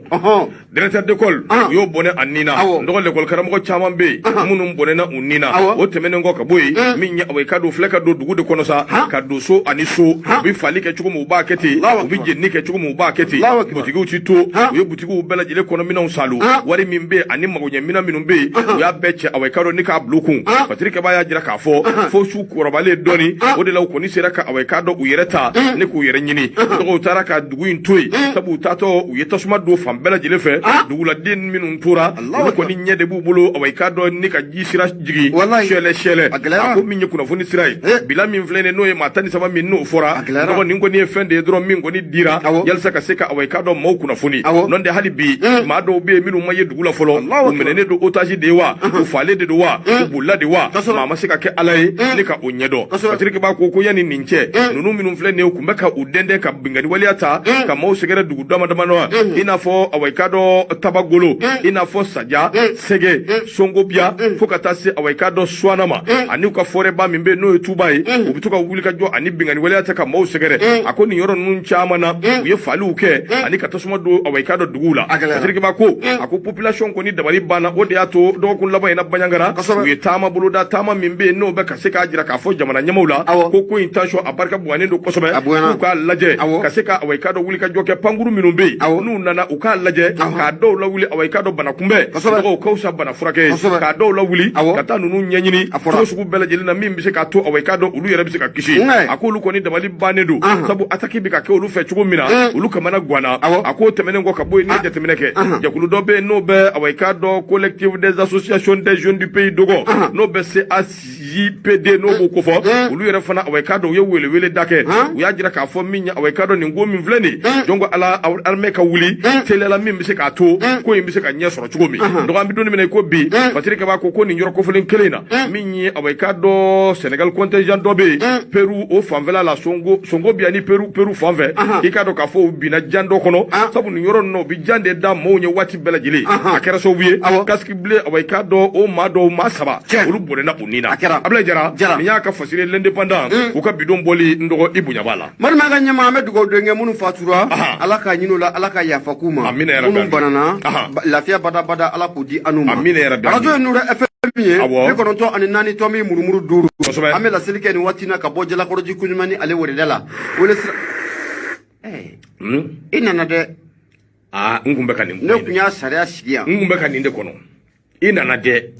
directeur d'école u y'o bɔnɛ a nin na dɔgɔ l'école karamɔgɔ caman bɛ yen minnu bɔnɛna u nin na o tɛmɛnen kɔ ka bɔ yen min ye awɔ i ka don filɛ ka don dugu de kɔnɔ sa ka don so ani so u bɛ fali kɛ cogo min u b'a kɛ ten u bɛ jenini kɛ cogo min u b'a kɛ ten butigiw ti to u ye butigiw bɛɛ lajɛlen kɔnɔ minɛnw salu wari min bɛ yen ani magoɲɛminɛn minnu bɛ yen u y'a bɛɛ cɛ awɔ i ka dɔn ni k'a bila u kun patirikɛba y'a jira k'a fɔ fo su kɔrɔbalen dɔɔni o de la u kɔni sera ka awɔ i ka dɔn u yɛrɛ ta ni k'u yɛrɛ ɲini dɔgɔw taara ka dugu in to yen sabu u taatɔ u ye tasuma don fan bɛɛ lajɛlen fɛ duguladen minnu tora olu kɔni ɲɛ de b'u bolo awɔ i ka dɔn ni ka ji sira jigi sɛlɛ a ko min ye kunnafoni sira ye bila min filɛ nin n'o ye maa 13 min n'o fɔra dɔgɔ nin kɔni ye fɛn de ye dɔrɔn min kɔni dira yalisa ka se ka awɔ i ka dɔn maaw kunnafoni n'o tɛ hali bi maa dɔw bɛ yen minnu ma ye dugu la fɔlɔ u minɛnen don otage de ye wa u falen de don wa u bolila de wa maa ma se ka kɛ ala ye ni ka o ɲɛdɔn patirikɛba ko yanni nin cɛ ninnu minnu filɛ nin ye u tun bɛ ka u dɛndɛn ka bingani waleya ta ka maaw sɛgɛrɛ dugu dama dama na i n'a fɔ awɔ i ka dɔn tabagolo i n'a fɔ saja sɛgɛ songobiya fo ka taa se awɔ i ka dɔn suwana ma ani u ka fɔrɛba min bɛ yen n'o ye tuba ye u bɛ to ka wuli ka jɔ ani bingani waleya ta ka maaw sɛgɛrɛ a ko nin yɔrɔ ninnu caman na u ye faliw kɛ ani ka tasuma don awɔ i ka dɔn duguw la patirikɛba ko a ko population kɔni dabali banna o de y'a to dɔgɔkun laban in na Banjagara u ye taama boloda taama min bɛ yen n'o bɛ ka se k'a jira k'a fɔ jamana ɲɛmaaw la ko in tension a barika bonyalen don kosɛbɛ k'u k'a lajɛ ka se ka awɔ i ka dɔn wuli ka jɔ kɛ pankuru minnu bɛ yen n'u nana u k'a lajɛ k'a dɔw lawuli awɔ i ka dɔn bana kunbɛn dɔgɔw ka fisa bana furakɛ k'a dɔw lawuli ka taa ninnu ɲɛɲini cogo sugu bɛɛ lajɛlen na min bɛ se k'a to awɔ i ka dɔn olu yɛrɛ bɛ se ka kisi a ko olu kɔni dabali bannen don sabu attaque bɛ ka kɛ olu fɛ cogo min na olu kamana guwanna a ko tɛmɛnen kɔ ka bɔ yen ni jateminɛ kɛ jɛkulu dɔ bɛ yen n'o bɛ awɔ i ka dɔn collectif des associations des jeunes du pays dɔgɔ n'o bɛ CAJPD n'o b'o kofɔ olu yɛrɛ fana awɔ i ka dɔn u ye welewele da kɛ u y'a jira k'a fɔ min ye awɔ i ka dɔn nin ko min filɛ nin jɔn ko ala armée ka wuli teliyala min bɛ se k'a to ko in bɛ se ka ɲɛ sɔrɔ cogo min mi do ambi doni mena ko bi fatiri ka ba ko ni njoro ko fulen kelena minyi awai ka do Senegal contingent do be Peru o fanvela la songo biani Peru fanve ika do ka fo bina jando kono sabu ni njoro no bi jande da mo nye wati bela jili akera so wiye kaski ble awai ka do o ma do ma saba olu bole na unina abla jara mi ya ka fasile l'indépendant o ka bidon boli ndogo ibunya bala mar ma ga nyama me dugo denge munu fatura alaka nyino la alaka ya fakuma munu banana lafia bada ala ko di anuma radio nura fm ye e kono to ani nani to mi murumuru duru amela silike ni watina ka bojela ko ji kunyumani ale wori dala wole ina na de ngumbe kaninde ne kunya sariya sigiya ngumbe kaninde kono ina na de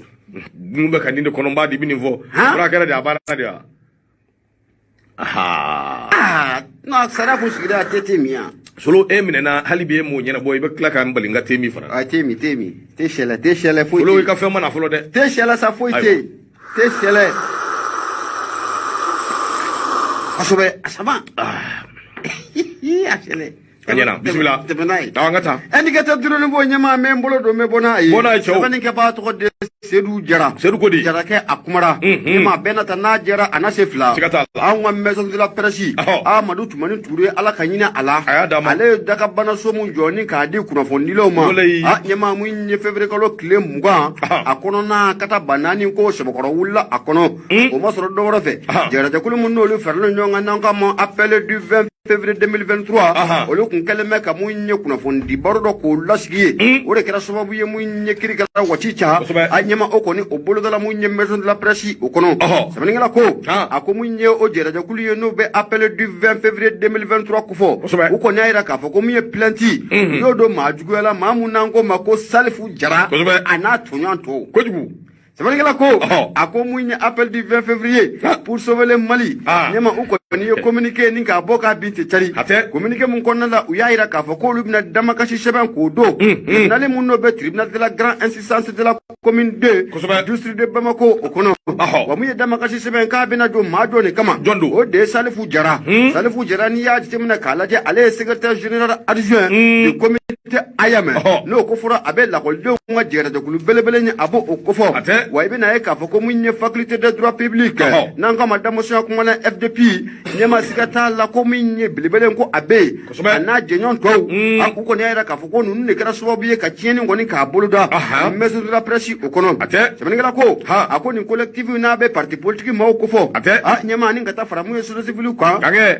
ngumbe kaninde kono mbadi binivo bra kala de abara de na sariya fu sigira tete miya solo na halibe mo nyana boy be klaka mbalinga temi fara temi te shele fo solo ka fe mana folo de te shele sa fo te shele asobe asama ashele anyana bismillah ngata indicate duro no bo nyama me mbolo do me bona yi bani ke ba to de sedu kodi jara ke akumara ma benata na jara anase fla an wa maison de la presse Amadou Toumani Touré ala kanyina ala ale daga bana so mun joni ka di kuna fondilo ma nyama mu nye février kalo clé muga akono na kata banani ko shebokoro wulla akono o masoro do rofe jara de kulu mun no le ferlo nyonga nanga mo appel du 20 février 2023 olu kun keleme ka mu nye kuna fondi barodo ko lasgiye o de kera sababu ye mu nye kiri kala wachicha anyama okoni obolo dala mu nye maison de la presse okono sabaningala ko ako mu nye o jera de kulu ye no be appel du 20 février 2023 kufo okoni ayira ka fo ko mu ye planti yodo majugola mamu nango mako salifu jara ana tonyanto kojugu sabaningala ko ako mu nye appel du 20 février pour sauver le Mali nyama uko ni yo communiquer ni ka boka binti tari communiquer mun konna la uyayira ka fo ko lubna damakashi sheben ko do nale mun no be tribunal de la grande instance de la commune 2 district de Bamako okono wa mu damakashi sheben ka bina do ma do ne kama o de Salifu Jara ni ya jitemna kala je ale secrétaire général adjoint du comité ayame no ko fura abe la ko do nga jera de kulu belebele ni abo okofo wa ibina e ka fo ko mu nye faculté de droit public nanga madame so ko mala FDP nyama sikata la kominye bilibele nko abe na jenyon to akuko ne era ka fuko nunu ne kara subabu ye ka tieni ngoni ka boluda meso de la presse okono sebeningala ko akoni collective na be parti politique ma okofo nyama ni ngata faramu yeso civil ko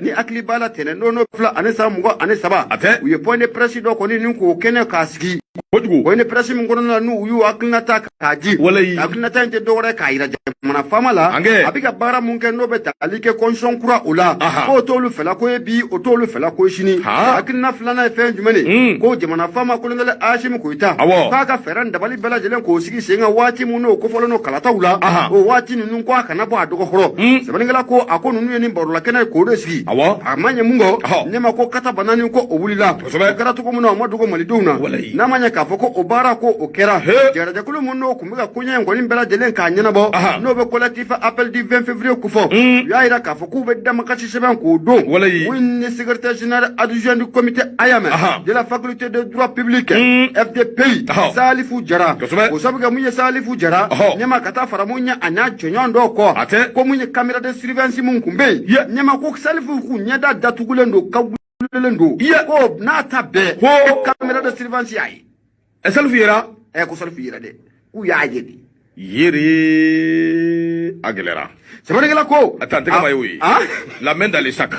ni akli bala tene no fla anesa mungo anesaba uye point de presse do koni ni ko kene kasiki point de presse mungo na nu uyu aklinata kaji aklinata nte do re kaira mana famala abika bara munke no be talike konson kura ola ko tolu fela ko bi o tolu fela ko shini akina flana fe jumene ko jamana fama ko ngale ashim ko ita ka feran dabali bela jelen ko sigi senga wati muno ko folo no kalata ula o wati nunu ko kana bo adogo horo sabani ngala ko akonu nu ni borula kena ko do sigi amanya mungo nyema ko kata banani ko o wulila karatu ko muno amadu ko mali duna na manya ka foko obara ko o kera jara de kulu muno ko muga kunya ngoni bela jelen ka nyana bo no be collectif appel du 20 février ko fo ya ira ka foko be damakashi seben ko do wini secrétaire général adjoint du comité ayame de la faculté de droit public FDP Salifu Jara ko sabuga munye Salifu Jara nyama kata faramunya ana chonyondo ko munye camera de surveillance mun kumbe nyama ko Salifu ku nyada datugulendo kagulendo ko nata be camera de surveillance yayi Salifu Jara ko Salifu Jara de u yaayedi yere agelera sebeningala ko attends kama yoyi la main dans les sacs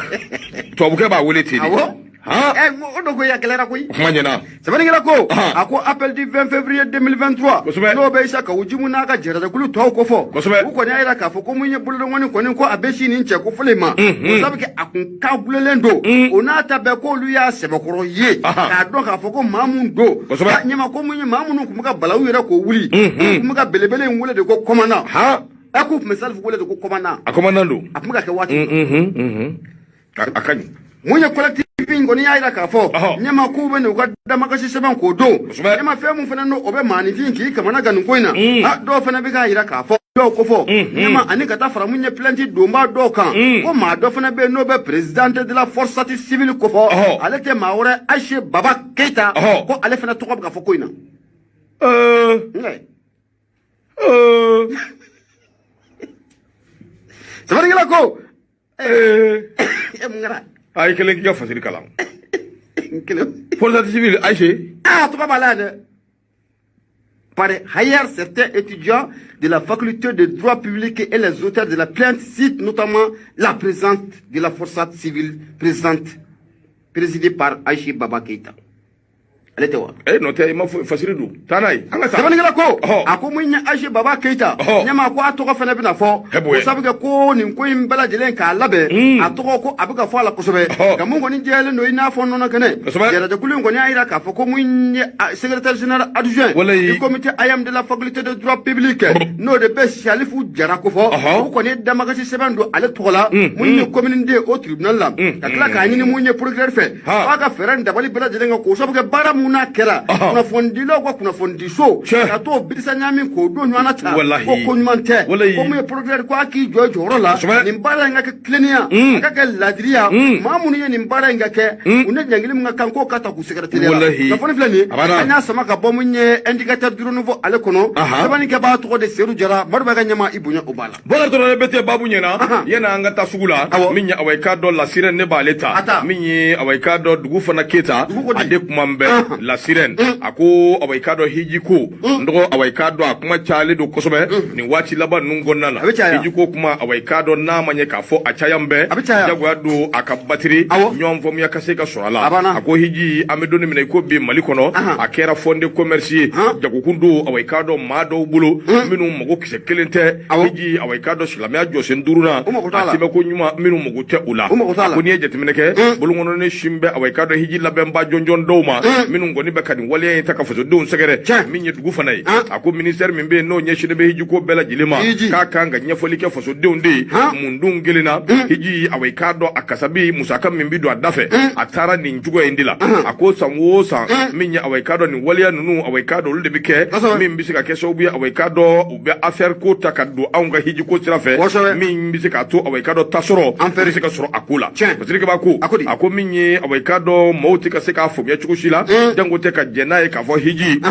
to buke ba wole tini odo ko yakelera koy manyana sebeningala ko ako appel du 20 février 2023 no be saka ujimu na ka jera kulu to ko fo ko ne ayira ka fo ko munye bullo ngoni ko abeshi ni nche ko fulema ko sabike akun ka bulelendo onata be ko lu ya sebekoro ye ka do ka fo ko mamundo nyama ko munye mamunu kumuka balawu yera ko wuli kumuka belebele ngule de ko komana aku mesal fu wule de ko komana akomando akumuka ke wati akani munye collective ngoni yaira ka fo nyama ku be no gadda makashi seben ko do nyama fe mun fana no obe mani finki kamana ganu koina do fana be ga yira ka fo do ko fo nyama ani kata fara munye plenty do mba do kan ko ma do fana be no be président de la force civile ko fo ale te mawre Aisha Baba Keita ko ale fana to ko ga fo koina Sabari la ko ay kelen ki fasiri kalam force civile Aïché tu vas malade. Par ailleurs, certains étudiants de la faculté de droit public et les auteurs de la plainte citent notamment la présence de la force civile présente, présidée par Aïché Baba Keïta. Elle était où? Non, tu m'as facile d'où? Tanaï, c'est pas la ko. A ko mun Aïché Baba Keïta. Nyama ko atoka fana bina fo. Ko sabuga ko ni ko imbala jelen ka labe. Atoko ko abuga fo la kosobe. Ga mun ko ni jele no ina fo no nakane. Jere de kulun ko ni ayira ka fo ko mun secrétaire général adjoint du comité ayam de la faculté de droit public. No de be Shalifu Jara ko fo. Ko ni damagasi sebando ale tola mun ni commune de au tribunal la. Akla ka ni mun ni procureur fait. Aga feran dabali bala jelen ko sabuga bara muna kera. Kuna fondilo ko kuna fondiso. Ka to bidisa nyami ko do nyana ta. Ko ko nyante. Ko mu procureur ko aki jojo rola. Ni mbara nga ke klenia. Ka ke ladria. Mamunu ye ni mbara nga ke. Une jangili mga kanko kata ku secrétaire. Ka foni flani. Anya sama ka bomu nye indicateur du renouveau ale kono. Sabani ke ba to de seru jara. Barba ga nyama ibunya obala. Bola to le bete babu nyena. Yena nga ta sugula. Minya awai ka do la sirene ne baleta. Minyi awai ka do dugu fana keta. Ade kumambe la sirene. Ako awai ka do hiji ko. Ndo awai ka do akuma chale do kosobe. Ni wati laba nungona la. Hiji ko kuma awai ka do na manye ka fo achayambe. Jagwa do akabatiri. Nyom fo miya kase ka sorala. Ako hiji amedoni mina ko bi malikono. Akera fonde commerce. Jagukundu awai ka do mado bulo. Minu mogo kise kelente. Hiji awai ka do shilamya jose nduruna. Atime ko nyuma minu mogo te ula. Ako niye jetimeneke. Bulungono ne shimbe awai ka do hiji labemba jonjon doma. Minu ngoni bekani wale taka foso don segere. Minye dugu fanai. Ako ministère mimbe no nyeshide be hiji ko bela jilima. Kaka nga nyefoli ke foso don de. Mundung gelina. Hiji awai ka do akasabi musaka mimbi do adafe. Atara ni njugo endila. Ako samwo sa minye awai ka do ni wale nunu awai ka do lde bike. Mimbi sika keso ubi awai ka do ube affaire ko takado aunga hiji ko tirafe. Mimbi sika to awai ka do tasoro. Mimbi sika soro akula. Pasirike bako. Ako minye awai ka do mauti ka sika fobia chukushila. Jango teka jenaye ka fo hiji.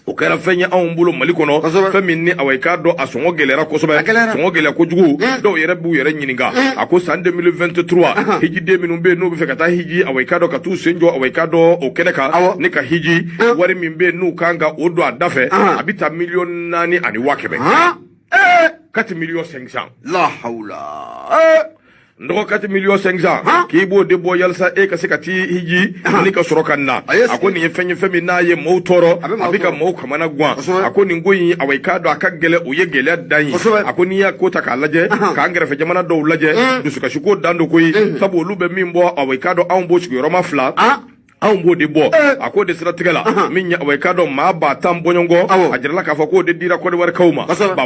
O kɛra fɛn ye anw bolo Mali kɔnɔ fɛn min ni awai ka dɔ a sɔngɔ gɛlɛyara kosɛbɛ sɔngɔ gɛlɛya kojugu dɔw yɛrɛ b'u yɛrɛ ɲininka a ko san 2023 hiji den minnu bɛ yen n'u bɛ fɛ ka taa hiji awai ka dɔ ka t'u sen jɔ awai ka dɔ o kɛnɛ kan ne ka hiji wari min bɛ yen n'u kan ka o don a da fɛ a bɛ taa 4,400,000 4 millions 500 la hawla Ndoko 4,500,000 ki bo de bo yalsa e ka se ka ti hiji ni ka soro kan na ako ni fenye femi na ye mo toro abika mo kamana gwa ako ni ngoyi awai ka do aka gele o ye gele dan ako ni ya ko ta ka laje ka ngere fe jamana do laje du suka shiko dando koyi sabo lube mimbo awai ka do an bo shiko roma fla anw b'o de bɔ a ko de siratigɛ la min ye awai ka dɔ maa ba tan bɔɲɔgɔn a jirala k'a fɔ k'o de dira Côte d'Ivoire kaw ma ba 7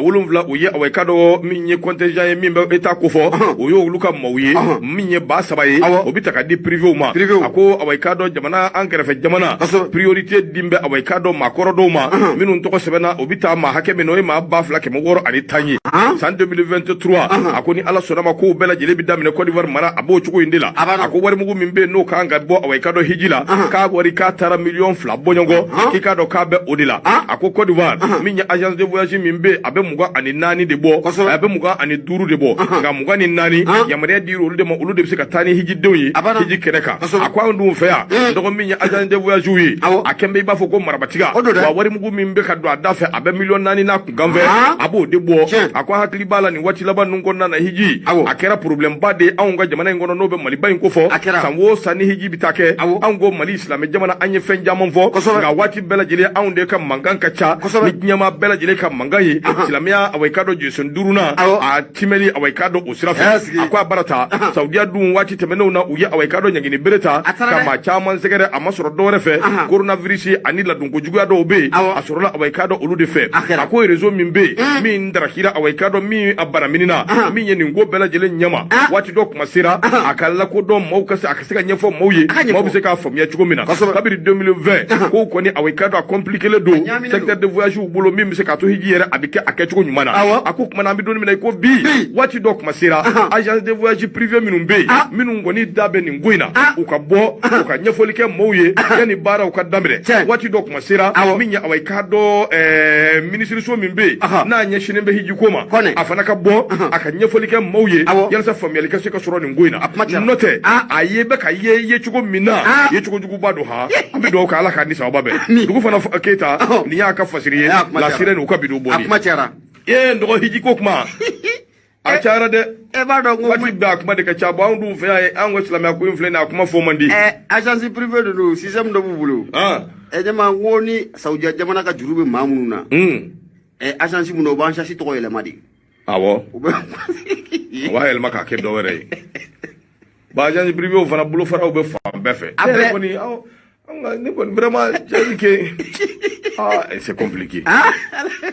o ye awai ka dɔ min ye contingent ye min bɛ État ko fɔ o y'olu ka maaw ye min ye ba 3 ye o bɛ ta ka di privéw ma a ko awai ka dɔ jamana an kɛrɛfɛ jamana priorité din bɛ awai ka dɔ maakɔrɔ dɔw ma minnu tɔgɔ sɛbɛnna o bɛ taa maa hakɛ min na o ye maa 2,610 ye san 2023 a ko ni Ala sɔnna ma k'o bɛɛ lajɛlen bɛ daminɛ Côte d'Ivoire mara a b'o cogo in de la a ko warimugu min bɛ yen n'o kan ka bɔ awai ka dɔ hiji la k'a wari k'a taara 2,000,000 bɔɲɔgɔn k'i k'a dɔn k'a bɛ o de la a ko Côte d'Ivoire min ye agence de voyage min bɛ a bɛ 24 de bɔ a bɛ 25 de bɔ nka 24 yamaruya dir'olu olu de ma olu de bɛ se ka taa ni hijidenw ye hiji kɛnɛ kan a ko anw dun fɛ yan dɔgɔ min ye agence de voyage ye a kɛn bɛ i b'a fɔ ko marabatiga wa warimugu min bɛ ka don a da fɛ a bɛ 4,000,000 n'a kunkan fɛ a b'o de bɔ a ko hakili b'a la nin waati laban ninnu kɔnɔna na hiji a kɛra problème ba de anw ka jamana in kɔnɔ n'o bɛ Maliba in ko fɔ san o san ni hiji bɛ taa kɛ anw ko Mali Islamɛ jamana an ye fɛn caman fɔ nka waati bɛɛ lajɛlen anw de ka mankan ka ca ni diɲɛma bɛɛ lajɛlen ka mankan ye silamɛya awai ka dɔ jɛsen 5nan a timɛli awai ka dɔ o sira fɛ a ko a bara ta Saudiya dun waati tɛmɛnenw na u ye awai ka dɔ ɲangini bere ta ka maa caman sɛgɛrɛ a ma sɔrɔ dɔwɛrɛ fɛ coronavirus ani ladonkojuguya dɔw bɛ yen a sɔrɔla awai ka dɔ olu de fɛ a ko réseau min bɛ yen min darakira awai ka dɔ min a banaminina min ye nin ko bɛɛ lajɛlen ɲɛma waati dɔ kuma sera a ka lakodɔn maaw ka se a ka se ka ɲɛfɔ maaw ye maaw bɛ se k'a faamuya faamuya cogo min na kabiri 2020 ko kɔni awekado a compliqué le don secteur de voyage u bolo min bɛ se ka to hiji yɛrɛ a bɛ kɛ a kɛcogo ɲuman na a ko kuma na an bɛ don min na i ko bi waati dɔ kuma sera agence de voyage privé minnu bɛ yen minnu kɔni da bɛ nin ko in na u ka bɔ u ka ɲɛfɔli kɛ maaw ye yanni baaraw ka daminɛ waati dɔ kuma sera min ye awekado minisiriso min bɛ yen n'a ɲɛsinnen bɛ hiji ko ma a fana ka bɔ a ka ɲɛfɔli kɛ maaw ye yalasa faamuyali ka se ka sɔrɔ nin ko in na n'o tɛ a ye bɛ ka ye cogo min na ye cogo juguba don ha an bɛ dugawu kɛ ala k'a ni sababa bɛn dugu fana Keyita nin y'a ka fasiri ye lasire n'u ka bidon bɔli n dɔgɔ hiji ko kuma a cayara dɛ e b'a dɔn waati bɛɛ a kuma de ka ca bon anw dun fɛ yan an ka silamɛya ko in filɛ nin a kuma fɔ man di agence privée de don système dɔ b'u bolo ɲɛma n ko ni Saudiya jamana ka juru bɛ maa minnu na agence minnu u b'an chasi tɔgɔ yɛlɛma de awɔ u b'a yɛlɛma k'a kɛ dɔ wɛrɛ ye ba agence privée fana bolofaraw bɛ fan bɛɛ fɛ kɔni ne kɔni vraiment c'est que c'est compliqué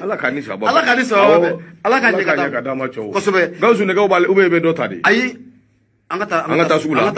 ala ka ni sababa ala ka ni sababa bɛ ala ka ɲɛ ka d'a ma cɛw kosɛbɛ Gawusu nɛgɛw b'ale bɛ dɔ ta de ayi an ka taa sugu la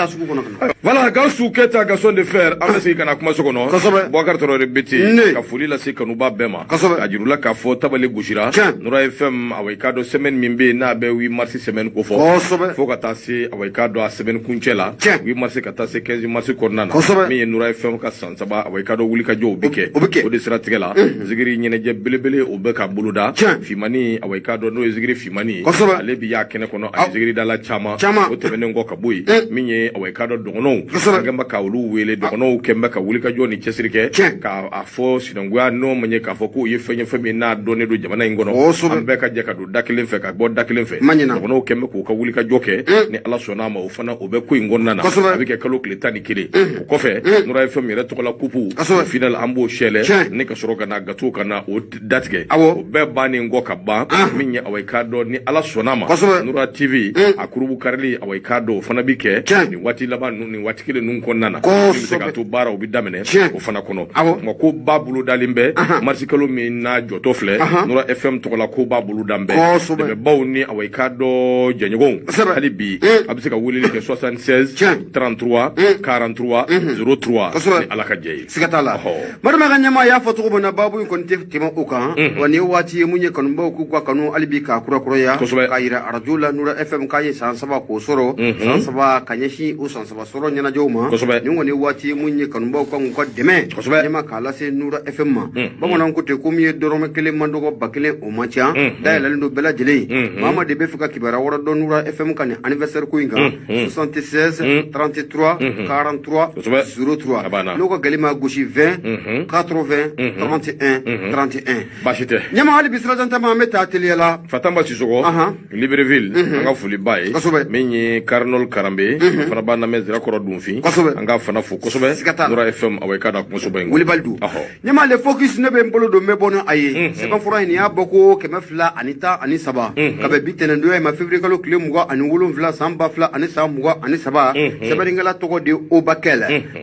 voilà Gawusu Keyita Gaston de Fer an bɛ segin ka na kumaso kɔnɔ Boubacar Traoré Bete ka foli lase kanuba bɛɛ ma ka jirula k'a fɔ tabale gosira Nura FM awekado semaine min bɛ yen n'a bɛ 8 mars semaine ko fɔ fo ka taa se awekado a semaine kuncɛ la 8 mars ka taa se 15 mars kɔnɔna na min ye Nura FM ka san 3 awekado wulikajɔw bɛ kɛ o de siratigɛ la zigiri ɲɛnajɛ belebele o bɛ ka boloda Fimani awekado n'o ye zigiri Fimani ale bi y'a kɛnɛ kɔnɔ a ye zigiri dala caman o tɛmɛnen ka bɔ yen min ye awekado dɔgɔnɔw an kɛnbɛ ka olu wele dɔgɔnɔw kɛnbɛ ka wulikajɔ ni cɛsiri kɛ k'a fɔ sinankuya n'o ma ɲɛ k'a fɔ k'o ye fɛn ye fɛn min n'a dɔnnen don jamana in kɔnɔ an bɛɛ ka jɛ ka don da kelen fɛ ka bɔ da kelen fɛ dɔgɔnɔw kɛnbɛ k'u ka wulikajɔ kɛ ni ala sɔnn'a ma o fana o bɛ ko in kɔnɔna na a bɛ kɛ kalo tile 11 o kɔfɛ Nura FM yɛrɛ tɔgɔla kupu final an b'o sɛlɛ ne ka sɔrɔ ka na gâteau ka na o datigɛ o bɛɛ bannen kɔ ka ban min ye awekado ni ala sɔnn'a ma Nura TV a kurubu karili awekado o fana bi kɛ nin waati laban ninnu nin waati kelen ninnu kɔnɔna na min bɛ se ka to baaraw bi daminɛ o fana kɔnɔ nka ko ba bolo dalen bɛ marisi kalo min n'a jɔtɔ filɛ Nura FM tɔgɔla ko ba bolo dan bɛ dɛmɛbaw ni awekado jɛɲɔgɔnw hali bi a bɛ se ka weleli kɛ 76 33 43 03 ni ala ka jɛ ye siga t'a la madama ka ɲɛmaa y'a fɔ cogo min na baabu in kɔni tɛ tɛmɛ o kan wa nin ye waati ye mun ye kanubaw k'u ka kanu hali bi k'a kurakuraya k'a yira arajo la Nura FM k'a ye san 3 k'o sɔrɔ san 3 ka ɲɛsin o san 3 sɔrɔ ɲɛnajɛw ma nin kɔni ye waati ye mun ye kanubaw kan k'u ka dɛmɛ ɲɛma k'a lase Nura FM ma bamananw ko ten ko min ye dɔrɔmɛ 1 man dɔgɔ 1000 o man ca dayɛlɛlen don bɛɛ lajɛlen maa ma de bɛ fɛ ka kibaruya wɛrɛ dɔn Nura FM kan nin anniversaire ko in kan 76 33 43 03 n'o ka gɛlɛn ma gosi 20 80 31 31 baasi tɛ ɲɛma hali bi sirajan ta ma an bɛ taa teliya la Fatamba Sisoko Libreville an ka foli ba ye min ye Cardinal Karambe fana b'a lamɛn Zirakɔrɔ Dunfin an ka fana fo kosɛbɛ Nura FM awekado kumasoba in Wilibali dun ɲɛma le focus ne bɛ n bolo don n bɛ bɔ ni a ye sɛbɛnfura in y'a bɔ ko 213 ka bɛn bi tɛnɛndonya ma février kalo tile 27 san 2000 ani san 23 sɛbɛnnikɛla tɔgɔ de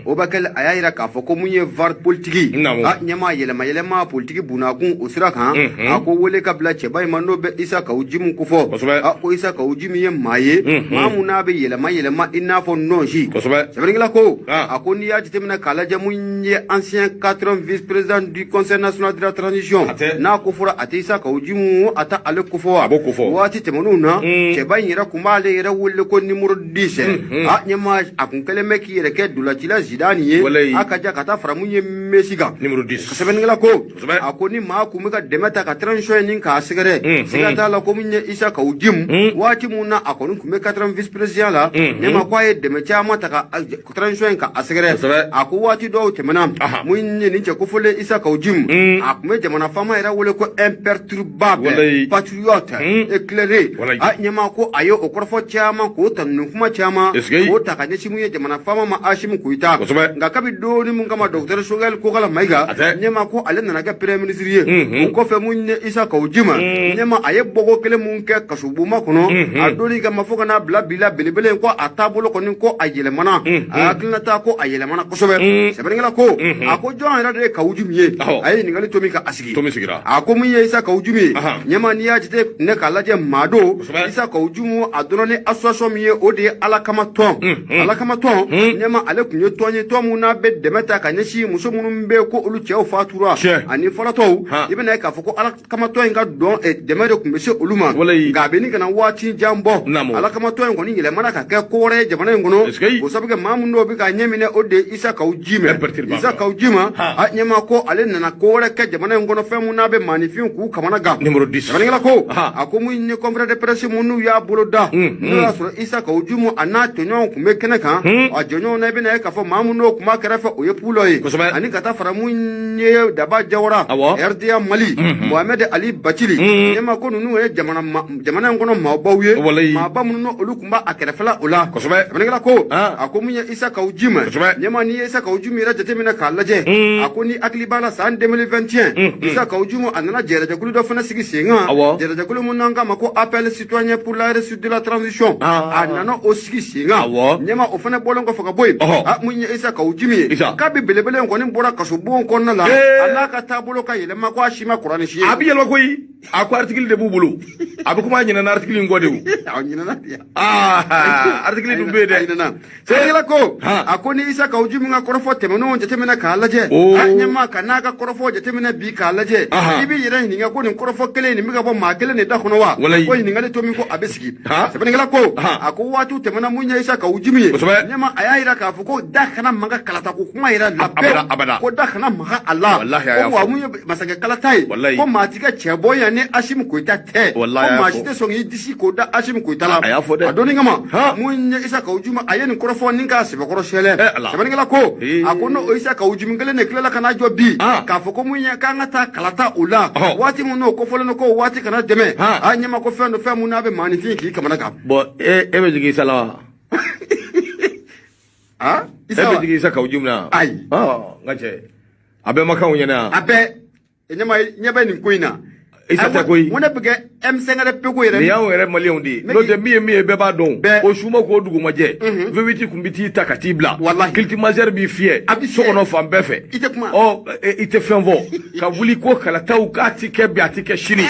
Obakɛl a y'a yira k'a fɔ ko mun ye VAR politiki ɲɛma yɛlɛma politiki bunakun o sira kan a ko wele ka bila cɛba in ma n'o bɛ Isa Kawujimu ko fɔ ko Isa Kawujimu ye maa ye maa mun n'a bɛ yɛlɛma i n'a fɔ nɔnsi sɛbɛnnikɛla ko a ko n'i y'a jateminɛ k'a lajɛ mun ye ancien 4e vice-président du conseil national de la transition n'a ko fɔra a tɛ Isa Kawujimu a ta ale ko fɔ waati tɛmɛnenw na cɛba in yɛrɛ kun b'ale yɛrɛ wele ko numéro 10 ɲɛma a kun kɛlen bɛ k'i yɛrɛ kɛ dolacila Zidane ye a ka ja ka taa fara mun ye Messi kan numéro 10 sɛbɛnnikɛla ko a ko ni maa kun bɛ ka dɛmɛ ta ka transition nin k'a sɛgɛrɛ siga t'a la ko mun ye Isa Kawujimu waati mun na a kɔni kun bɛ 4e vice-président la ɲɛma ko a ye dɛmɛ caman ta ka transition in ka a sɛgɛrɛ a ko waati dɔw tɛmɛna mun ye nin cɛ kofɔlen Isa Kawujimu a kun bɛ jamana faama yɛrɛ wele ko imperturbable patriote éclairé ɲɛma ko a ye o kɔrɔfɔ caman k'o tanuni kuma caman k'o ta ka ɲɛsin mun ye jamana faama ma Asimi Goyita nka kabi doni mun kama Dr Choguel Kokala Mayiga ɲɛma ko ale nana kɛ premier ministre ye o kɔfɛ mun ye Isa Kawujimu ɲɛma a ye bɔko kelen mun kɛ kasobonba kɔnɔ a doni kama fo ka n'a bila bila belebele ko a taabolo kɔni ko a yɛlɛmana jamana a hakilina ko a yɛlɛmana kosɛbɛ sɛbɛnnikɛla ko a ko jɔn yɛrɛ de ye Kawujumi ye a ye ɲininkali to min ka a sigi a ko mun ye Isa Kawujumi ye ɲɛma n'i y'a jate ne k'a lajɛ maa do Isa Kawujumi a dɔrɔn ni association min ye o de ye Ala kama tɔn ɲɛma ale tun ye tɔn ye tɔn mun n'a bɛ dɛmɛ ta ka ɲɛsin muso minnu bɛ ko olu cɛw fatura ani fɔlɔtɔw i bɛna ye k'a fɔ ko Ala kama tɔn in ka dɛmɛ de tun bɛ se olu ma nka a bɛ ni kana waati jan bɔ Ala kama tɔn in kɔni yɛlɛmana ka kɛ ko wɛrɛ ye jamana in kɔnɔ o sabu kɛ maa min dɔw bɛ ka ɲɛ minɛ o de ye Isa Kawujimi Isa Kawujimi a ɲɛma ko ale nana ko wɛrɛ kɛ jamana in kɔnɔ fɛn mun n'a bɛ maanifin k'u kamana gan sɛbɛnnikɛla ko a ko mun ye conférence de presse mun n'u y'a bolo da n'o y'a sɔrɔ Isa Kawujimi a n'a tɔɲɔgɔnw tun bɛ kɛnɛ kan a jɔɲɔgɔnw na i bɛna ye k'a fɔ maa min n'o tun b'a kɛrɛfɛ o ye Pulo ye ani ka taa fara mun ye Daba Jawara RDA Mali Mohamed Ali Bacili ɲɛma ko ninnu ye jamana in kɔnɔ maabaw ye maaba minnu olu tun b'a kɛrɛfɛla o la sɛbɛnnikɛla ko a ko mun ye Isa Kawujimi ɲɛma n'i ye Isa Kawujimi yɛrɛ jateminɛ k'a lajɛ a ko ni hakili b'a la san 2021 Isa Kawujimi a nana jɛrɛjɛkulu dɔ fana sigi sen kan jɛrɛjɛkulu mun n'an k'a ma ko appel citoyen pour la réussite de la transition a nana o sigi sen kan ɲɛma o fana bɔlen kɔfɛ ka bɔ yen mun ye Isa Kawujimi ye k'a bɛ belebele in kɔni bɔra kasobon kɔnɔna la a n'a ka taabolo ka yɛlɛma ko a si ma kuranɛ si ye a bɛ yɛlɛma koyi a ko article de b'u bolo a bɛ kuma ɲinɛna article in kɔ de o article dun bɛ yen dɛ sɛbɛnnikɛla ko a ko ni Isa Kawujimi ka kɔrɔfɔ tɛmɛnenw jateminɛ k'a lajɛ a ɲɛma ka n'a ka kɔrɔfɔ jateminɛ bi k'a lajɛ i bɛ yɛrɛ ɲininka ko nin kɔrɔfɔ kelen nin bɛ ka bɔ maa kelen de da kɔnɔ wa ko ɲininkali to min ko a bɛ sigi sɛbɛnnikɛla ko a ko waatiw tɛmɛna mun ye Isa Kawujimi ye ɲɛma a y'a jira k'a fɔ ko da kana maga kalata ko kuma yɛrɛ la bɛɛ ko da kana maga a la ko wa mun ye masakɛ kalata ye ko maa ti kɛ cɛ bɔ yan ni Asimu Koyita tɛ ko maa si tɛ sɔn k'i disi k'o da Asimu Koyita la a donni kama mun ye Isa Kawujimi a ye nin kɔrɔfɔ ni k'a sɛbɛkɔrɔ sɛlɛ sɛbɛnnikɛla ko a ko n'o Isa Kawujimi kelen de tilala ka n'a jɔ bi k'a fɔ ko mun ye k'an ka taa kalata o la waati min n'o kofɔlen don ko waati kana dɛmɛ a ɲɛma ko fɛn do fɛn mun n'a bɛ maanifin k'i kamana kan e bɛ jigin Isa la wa e bɛ jigin Isa Kawujimi na ayi n ka cɛ a bɛɛ ma kan o ɲɛna a bɛɛ ɲɛ bɛ nin ko in na Isa tɛ koyi mun ne bɛ kɛ M5 peko yɛrɛ nin y'anw yɛrɛ maliyɛnw de ye n'o tɛ min ye bɛɛ b'a dɔn o suma k'o dugumajɛ V8 kun bɛ t'i ta ka t'i bila climatiseur b'i fiyɛ so kɔnɔ fan bɛɛ fɛ i tɛ fɛn fɔ ka wuli ko kalataw k'a ti kɛ bi a ti kɛ sini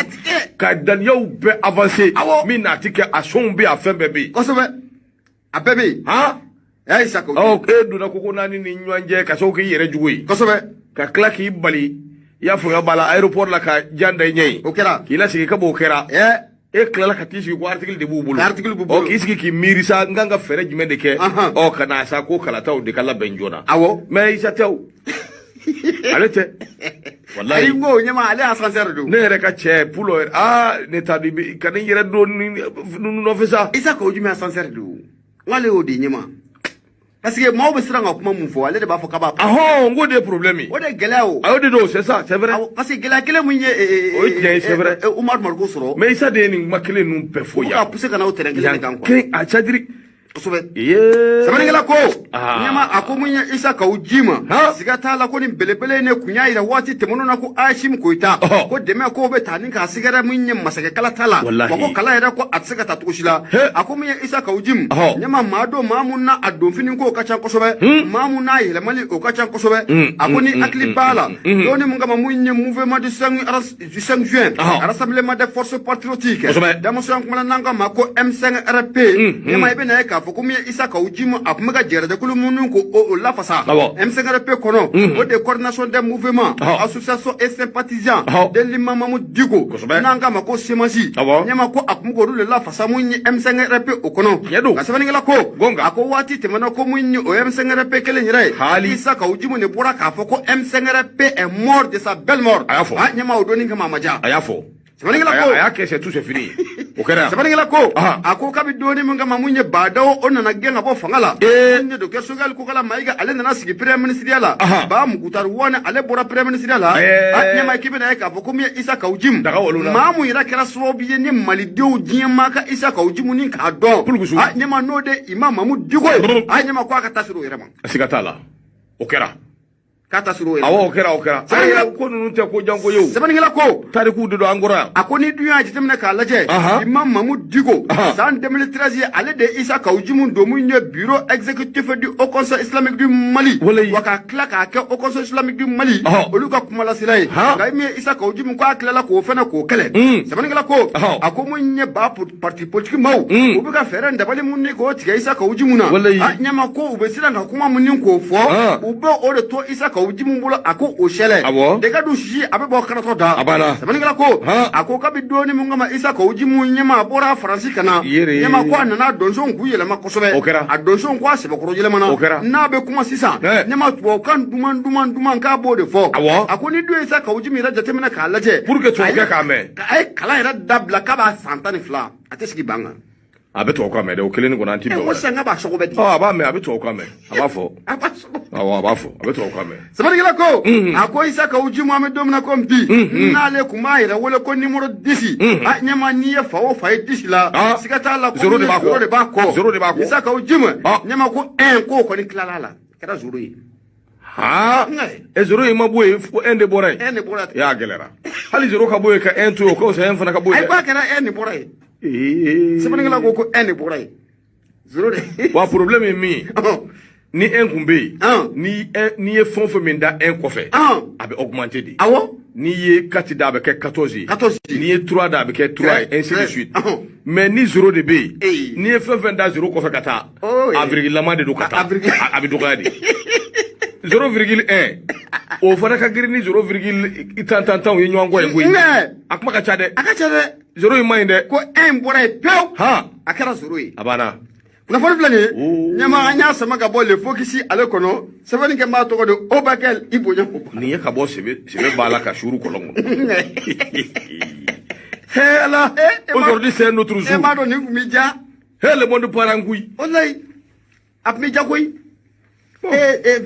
ka daniyaw bɛɛ avancer min n'a ti kɛ a sɔnw bɛ a fɛn bɛɛ bɛ yen kosɛbɛ a bɛɛ bɛ yen Isa Kawujimi e donna koko naani ni ɲɔgɔn cɛ ka sababu k'i yɛrɛ jugu ye kosɛbɛ ka tila k'i bali i y'a fɔ b'a la aéroport la ka jan da i ɲɛ ye o kɛra k'i lasigi ka b'o kɛra e tilala ka t'i sigi ko article de b'u bolo k'i sigi k'i miiri sa n kan ka fɛɛrɛ jumɛn de kɛ ka na sa ko kalataw de ka labɛn joona mais Isa tɛ o ale tɛ wallahi ayi ngo ɲɛma ale ascenseur don ne yɛrɛ ka cɛ Pulo ne t'a dɔn ka ne yɛrɛ don ninnu nɔfɛ sa Isa Kawujimi ascenseur don wale o de ɲɛma parce que maaw bɛ siran ka kuma mun fɔ ale de b'a fɔ k'a b'a n ko de ye problème ye o de gɛlɛya o o de don c'est ça c'est vrai parce que gɛlɛya kelen mun ye o ye tiɲɛ ye c'est vrai Umaru Mariko sɔrɔ mais Isa de ye nin kuma kelen ninnu bɛɛ fɔ yan ka pousser ka na o terrain kelen de kan quoi a cadiri kosɛbɛ sɛbɛnnikɛla ko ɲɛma a ko mun ye Isa Kawujimi siga t'a la ko nin belebele ne kun y'a yira waati tɛmɛnenw na ko Asimu Koyita ko dɛmɛ k'o bɛ taa ni k'a sigɛrɛ mun ye masakɛ kala ta la wa ko kala yɛrɛ ko a tɛ se ka taa cogo si la a ko mun ye Isa Kawujimi ɲɛma maa don maa mun na a donfini ko ka ca kosɛbɛ maa mun n'a yɛlɛmali o ka ca kosɛbɛ a ko ni hakili b'a la dɔɔni mun kama mun ye mouvement du 5 juin rassemblement des forces patriotiques démonstration kumana n'an k'a ma ko M5RP ɲɛma i bɛna ye k'a fɔ ko min ye Isa Kawujimi a tun bɛ ka jɛrɛjɛkulu minnu ko o lafasa M5RP kɔnɔ o de coordination des mouvements association et sympathisants de l'imam Mamadou Diko n'an k'a ma ko semasi ɲɛma ko a tun bɛ k'olu de lafasa mun ye M5RP o kɔnɔ nka sɛbɛnnikɛla ko a ko waati tɛmɛna ko mun ye o M5RP kelen yɛrɛ ye Isa Kawujimi de bɔra k'a fɔ ko M5RP est mort de sa belle mort ɲɛma o donni kama a ma diya a y'a fɔ sɛbɛnnikɛla ko a y'a kɛ c'est tout c'est fini o kɛra sɛbɛnnikɛla ko a ko k'a bɛ donni min kama mun ye Badawo o nana gɛn ka bɔ fanga la mun ye docteur Sogɛli Kokala Mayiga ale nana sigi premier ministériel la Ba Mukutari Wane ale bɔra premier ministériel la ɲɛma k'i bɛna ye k'a fɔ ko min ye Isa Kawujimi maa mun yɛrɛ kɛra sababu ye ni malidenw diɲɛ maa ka Isa Kawujimi ni k'a dɔn ɲɛma n'o de Imam Mamadou Diko ye ɲɛma ko a ka taa sira o yɛrɛ ma siga t'a la o kɛra kata suru awo kera ko nunu te ko jango yow sabaningala ko tariku de do angora akoni dunya jitemna ka laje imam Mahmoud Digo san 2013 ale de Issa Kawujimu do mu nye bureau exécutif du Haut Conseil islamique du Mali waka klaka ke Haut Conseil islamique du Mali oluka kumala silai ga mi Issa Kawujimu ko aklela ko fena ko kele sabaningala ko akomo nye ba parti politique maw ubuka fere ndabali munni ko tiga Issa Kawujimu na nyama ko ubesira na kuma munni ko fo ube o de to Issa Kawujimu bolo ako o shele de ka du shi abe bo karato da sabaningala ko ako ka bi doni mu ngama Issa Kawujimu nyama bora faransi kana nyama ko na donjon ku yele makosobe a donjon ko se bakoro yele mana na be kuma sisa nyama to kan duman ka bo de fo ako ni do Issa Kawujimu ra jatemena ka laje pour que to ka me ay kala era dabla ka ba santani fla atesiki banga abe to ko me de o kelen ko nanti do o sanga ba sogo be aba me abe to ko me aba fo abe to ko me sabari la ko ako Issa Kawujimu ame domna ko mti na le kuma ira wala ko numéro 10 nyama ni ya fa o fa 10 la sikata la ko zero de bako Issa Kawujimu nyama ko ko ni klalala kada zuru yi zero yi mabuye fo ende boray ya gelera hali zero ka boye ka to ko se en fana ka boye ay ba kana boray sabaningala ko boray zero de wa problème mi ni kumbe ni ye fon fo min da kofe abe augmenter di ni ye 4 da be ke 14 ni ye 3 da be ke 3 ainsi de suite mais ni zero de be ni ye fon da zero kofe kata avril lama de do kata abi do gadi 0,1 o fana ka girini 0,tantantan ye nywango ye ngoyi akuma ka chade zero imande ko 1 bora pew akara zero yi abana na fo flani nyama anya sama ka bolle fokisi ale kono sabani ke ma to ko de Obakel Ibonya ni ye ka bo sebe bala ka shuru kolongo hela aujourd'hui c'est notre jour ma do ni kumija le monde parangui wallahi apmi jagoy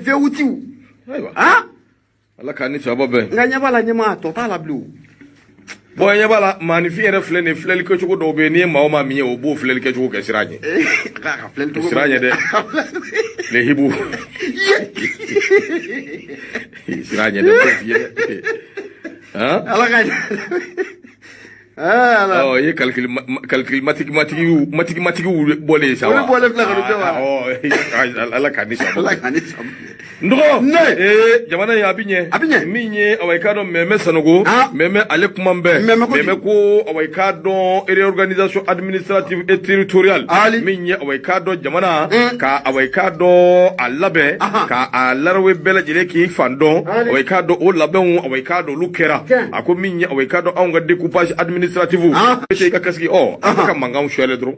veutiu ala ka ni sababe nganya bala nyama total blue boy nya bala manifi ere flene fleli ko chugo do be ni ma o ma mi o bo fleli ke chugo ke siranye ka fleli to siranye de le hibu siranye de ala ka oh ye calcul mathématique bolé ça va bolé fla oh ala kanisa ndo jamana ya abinye minye awaikado meme sanogo meme ale kumambe meme ko awaikado réorganisation administrative et territoriale minye awaikado jamana ka awaikado alabe ka alarwe bela jile ki fandon awaikado o labon awaikado lukera ako minye awaikado anga découpage administrative c'est kaski aka mangam shwele dro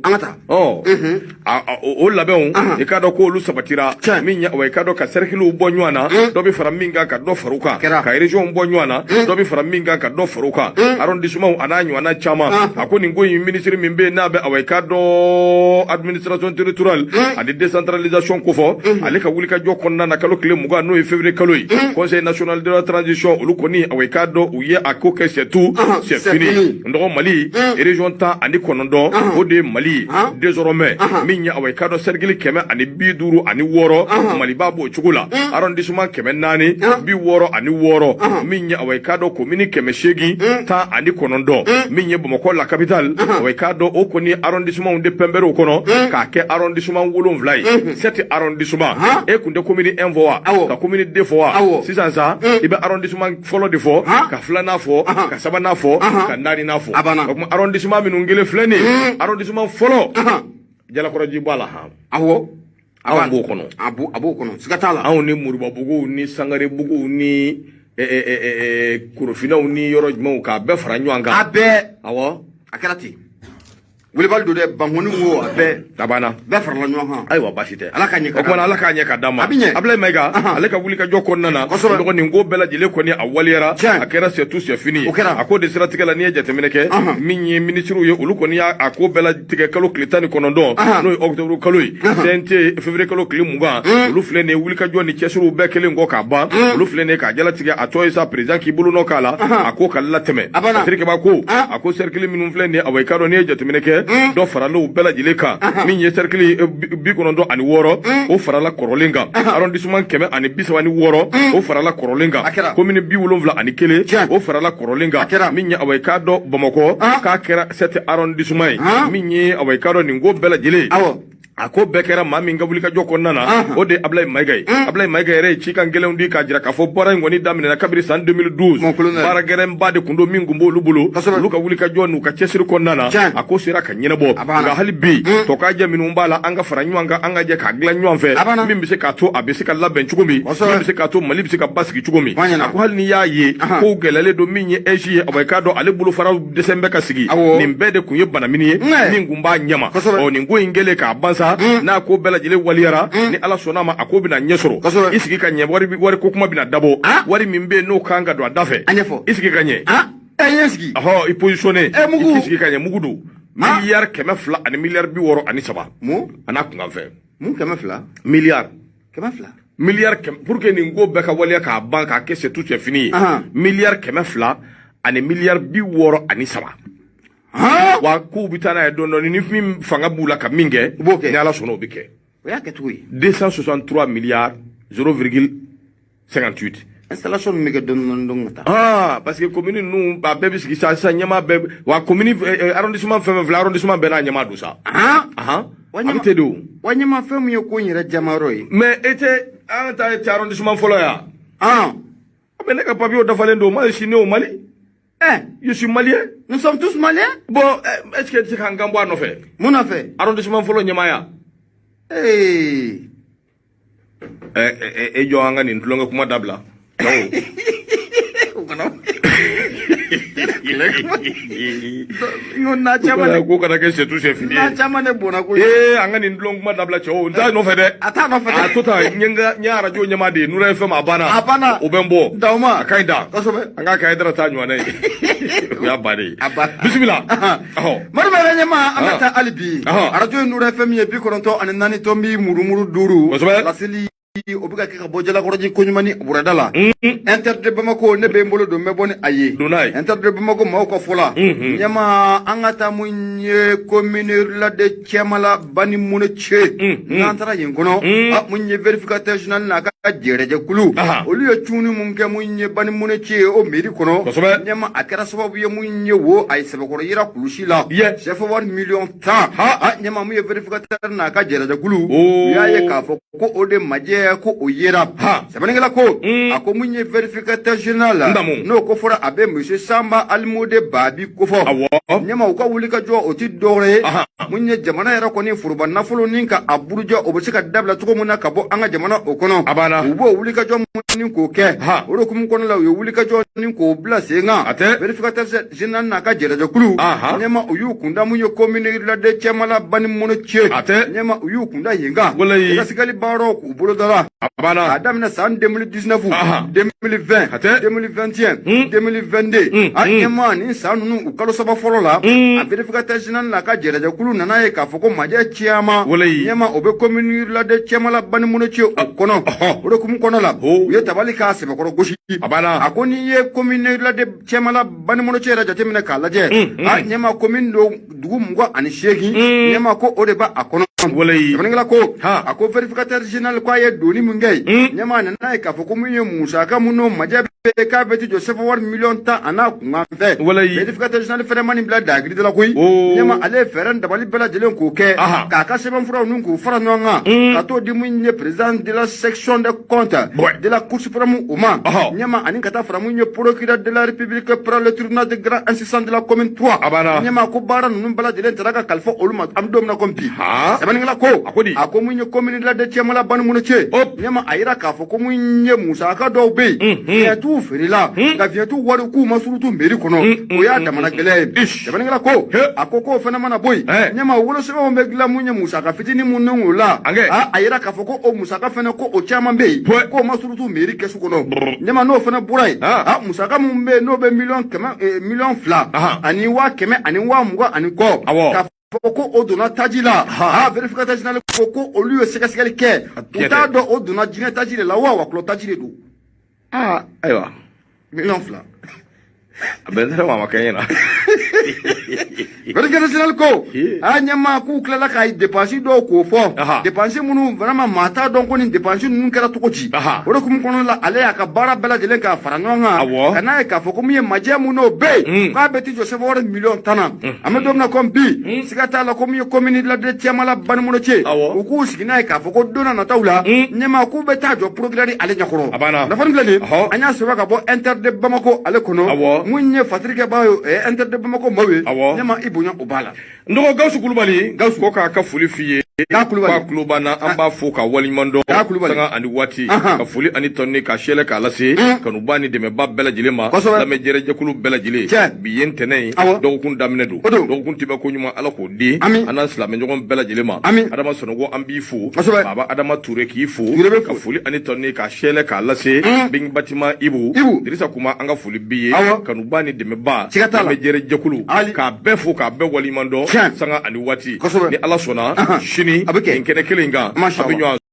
o labon e kado ko lu sabatira minye awaikado ka cercle bonywana do bi fara minga ka do faruka ka region bonywana do bi fara minga ka do faruka arrondissement ananyu ana chama akoni ngoyi ministre mimbe na be aweka do administration territoriale adi décentralisation ko fo ale ka wuli ka jokonna na kalo kile muga no février kaloyi conseil national de la transition ulukoni aweka do uye akoke c'est tout c'est fini ndo Mali région ta ani konondo o de Mali désormais minya aweka do sergili keme ani biduru ani woro Mali babo chugula arrondissement keme nani bi woro ani woro minya aweka do commune keme shegi ta ani konondo minya Bamako la capitale aweka do okoni arrondissement de Pembero kono ka ke arrondissement wolonvlay cet arrondissement e kunde commune envoa ka commune defoa sisanza ibe arrondissement folo defo ka flana fo ka sabana fo ka nani na fo comme arrondissement minungele flani arrondissement folo jala ko raji bala ha awo kono abo kono sikatala aw ni muruba bugu ni sangare bugu ni kurofina ni yoro jmo ka be fara nywanga abe awo akarati wuli baldo de bangoni wo abe tabana be fara la nywanga aywa basite ala ka nyeka ko na ala ka nyeka dama ablay mega ala ka wuli ka jokon nana ko ni ngo bela jile ko ni awaliera akera c'est tout c'est fini ako de stratégie la ni jatemeneke minyi ministre yo uluko ni ako bela tike kalo klitani konondo no octobre kaloyi sente février kalo klimuga ulu flene wuli ka joni chesuru be kele ngo ka ba ulu flene ka jala tike atoy sa président ki bulu no kala ako kala teme afrique ba ko ako cercle minum flene away kado ni jatemeneke dɔ farala u bɛɛ lajɛlen kan min ye cercle 96 o farala kɔrɔlen kan arrondissement 136 o farala kɔrɔlen kan commune 71 o farala kɔrɔlen kan min ye awayeka dɔ Bamakɔ k'a kɛra 7 arrondissement ye min ye awayeka dɔ nin ko bɛɛ lajɛlen a ko bɛɛ kɛra maa min ka wulikajɔ kɔnɔna na o de Ablaye Mayiga ye Ablaye Mayiga yɛrɛ ye cikan gɛlɛnw di k'a jira k'a fɔ baara in kɔni daminɛna kabiri san 2012 baara gɛrɛnba de kun don min kun b'olu bolo olu ka wulikajɔ n'u ka cɛsiri kɔnɔna na a ko sera ka ɲɛnabɔ nka hali bi tɔkajɛ minnu b'a la an ka fara ɲɔgɔn kan an ka jɛ k'a dilan ɲɔgɔn fɛ min bɛ se k'a to a bɛ se ka labɛn cogo min min bɛ se k'a to Mali bɛ se ka basigi cogo min a ko hali ni y'a ye ko gɛlɛyalen don min ye EJ ye a k'a dɔn ale bolofaraw dɛsɛn bɛ ka sigi nin bɛɛ de kun ye banamini ye min kun b'a ɲɛma nin ko in kɛlen k'a ban sa n'a ko bɛɛ lajɛlen waliyara ni Ala sɔnna ma a ko bɛna ɲɛ sɔrɔ i sigi ka ɲɛ wari ko kuma bɛna dabɔ wari min bɛ n'o kan ka don a da fɛ i sigi ka ɲɛ i positionné i sigi ka ɲɛ mugu don miliyari 200 ani miliyari 63 a n'a kunkan fɛ miliyari pour que nin ko bɛɛ ka waliya k'a ban k'a kɛ c'est tout c'est fini ye miliyari 200 ani miliyari 63 wa k'u bɛ taa n'a ye dɔɔni ni min fanga b'u la ka min kɛ ni Ala sɔnna o bɛ kɛ 263 milliards 0,58 installation min bɛ kɛ dɔɔni ka taa parce que commune ninnu a bɛɛ bɛ sigi sa ɲɛmaa bɛɛ wa commune arrondissement fɛn fɛn filɛ arrondissement bɛɛ n'a ɲɛmaa don sa a bɛ ten de o wa ɲɛmaa fɛn min ye ko in yɛrɛ jamayɔrɔ ye mais e tɛ an ta cɛ arrondissement fɔlɔ yan mais ne ka papier dafalen don moi je suis né au Mali je suis malien. Nous sommes tous maliens. Bon, est-ce que tu as un gambo à nous faire? Mon affaire. Arrondissement Folo Nyamaya. Eh. Yo anga ni ndulonga kuma dabla. Yo na chama ko kana ke c'est tout c'est fini. Na chama ne bona ko. Anga ni ndulonga kuma dabla cho. Nda no fede. Ata no fede. A tota nyenga nyara jo nyama de nura FM abana. Abana. Obembo. Dauma. Akaida. Kosobe. Anga kaidra ta nywana. Ya bari. Bismillah. Marba nyama amata alibi. Radio nura FM ye bi koronto anani tombi murumuru duru. Lasili obiga ke ka bojala koroji konyumani buradala inter de Bamako ne be mbolo do meboni aye inter de Bamako mako fola nyama angata munye commune la de Chemala bani muneche ngantara yengono munye verificateur journal na ka jereje kulu olu ye tuni munke munye bani muneche o meri kono nyama akara sababu ye munye wo ay sebakoro yira kulushi la chef war million ta nyama munye verificateur na ka jereje kulu ya ye ka fo ko ode maje ko oyera sabaningala ko ako munye verificateur général no ko fora abe monsieur Samba Almode Babi ko fo nyama uka wulika jo oti dore munye jamana yara ko ni furuba nafolo ninka aburujo obosika dabla tuko muna kabo anga jamana okono ubo wulika jo mun ko ke oro kum kono la wulika jo nin ko bla senga verificateur général na ka jere kulu nyama uyu kunda munye commune la de Chemala bani mono che nyama uyu kunda yenga kasikali baro ko bolo dara Adam na san 2019 2020 2021 2022 anyama ni sanu ukalo saba folo la a verificateur général la ka jere kulu nana ye ka foko maje chiama nyama obe commune la de Chemala bani mono che kono oro kum kono la ye tabali ka se bakoro goshi akoni ye commune la de Chemala bani mono che ra jate mina kala je nyama commune do dugu mgo ani shegi nyama ko ode ba akono Maningala ko ako verificateur général kwa ye doni mungay nyama nana ka foko munye musaka muno majabe ka beti Joseph war million ta ana kunga fe verificateur général fere mani bla dagri de la koy nyama ale fere ndabali bela jelen ko ke ka ka seben fura nungu fara nonga ka to di munye président de la section de compte de la cour suprême Ouma nyama ani kata fara munye procureur de la république pour le tribunal de grand instance de la commune 3 nyama ko bara nunu bela jelen taraka kalfa oluma am domna kompi ngala ko ako munye commune la de Chemala ban mun che nyama ayira ka fo ko munye musa ka do be ya tu ferila ga vient tu waru ku masurutu mberi kono o ya damana gele ngala ko ako ko fena mana boy nyama wolo se o megla munye musa ka fitini mun ngula ayira ka fo ko o musa ka fena ko o chama be ko masurutu mberi kesu kono nyama no fena burai musa ka mun be no be million fla ani wa keme ani wa muga ani ko Foko odona tajila verificateur général foko olu yo sekasikali ke uta do odona jine tajile la wa klo tajile do aywa million fla abendera mama kanyena Verkere général ko a nyama ku kala ka dépense do ko fo dépense munu vraiment mata donc ni dépense nun kala to ko ci o kum kono la ale aka bara bela jelen ka faranonga kana ka fo ko mi majamu no be ka beti Joseph wor million tana amado na kombi sigata la ko mi commune la de tiamala ban muno ce o ku sigina ka fo ko dona na tawla nyama ku beta jo progrès ale nyakoro na fan glani anya sewa ka bo inter de Bamako ale kono munye fatrike ba inter de Bamako mawe nyama ibunya ubala ndogo Gawsu Kulubali ko ka foli fiye ka Kulubana an b'a fo ka walimando sanga ani wati ka foli ani tonne ka shele ka lase kanu bani dɛmɛ ba bɛɛ lajɛlen ma lamɛ jɛrɛjɛkulu bɛɛ lajɛlen bi ye ntɛnɛ dɔgɔkun daminɛ don dɔgɔkun tɛbɛ ko ɲuman ala k'o di an n'an silamɛ ɲɔgɔn bɛɛ lajɛlen ma adama sɔnɔgɔ an b'i fo baba adama ture k'i fo ka foli ani tonne ka shele ka lase bin batima ibu dirisa kuma an ka foli bi ye kanu bani dɛmɛ ba lamɛ jɛrɛjɛkulu k'a bɛɛ fo k'a bɛɛ walimando sanga ani wati ni ala sɔnna sini nin kɛnɛ kelen kan a bɛ ɲɔgɔn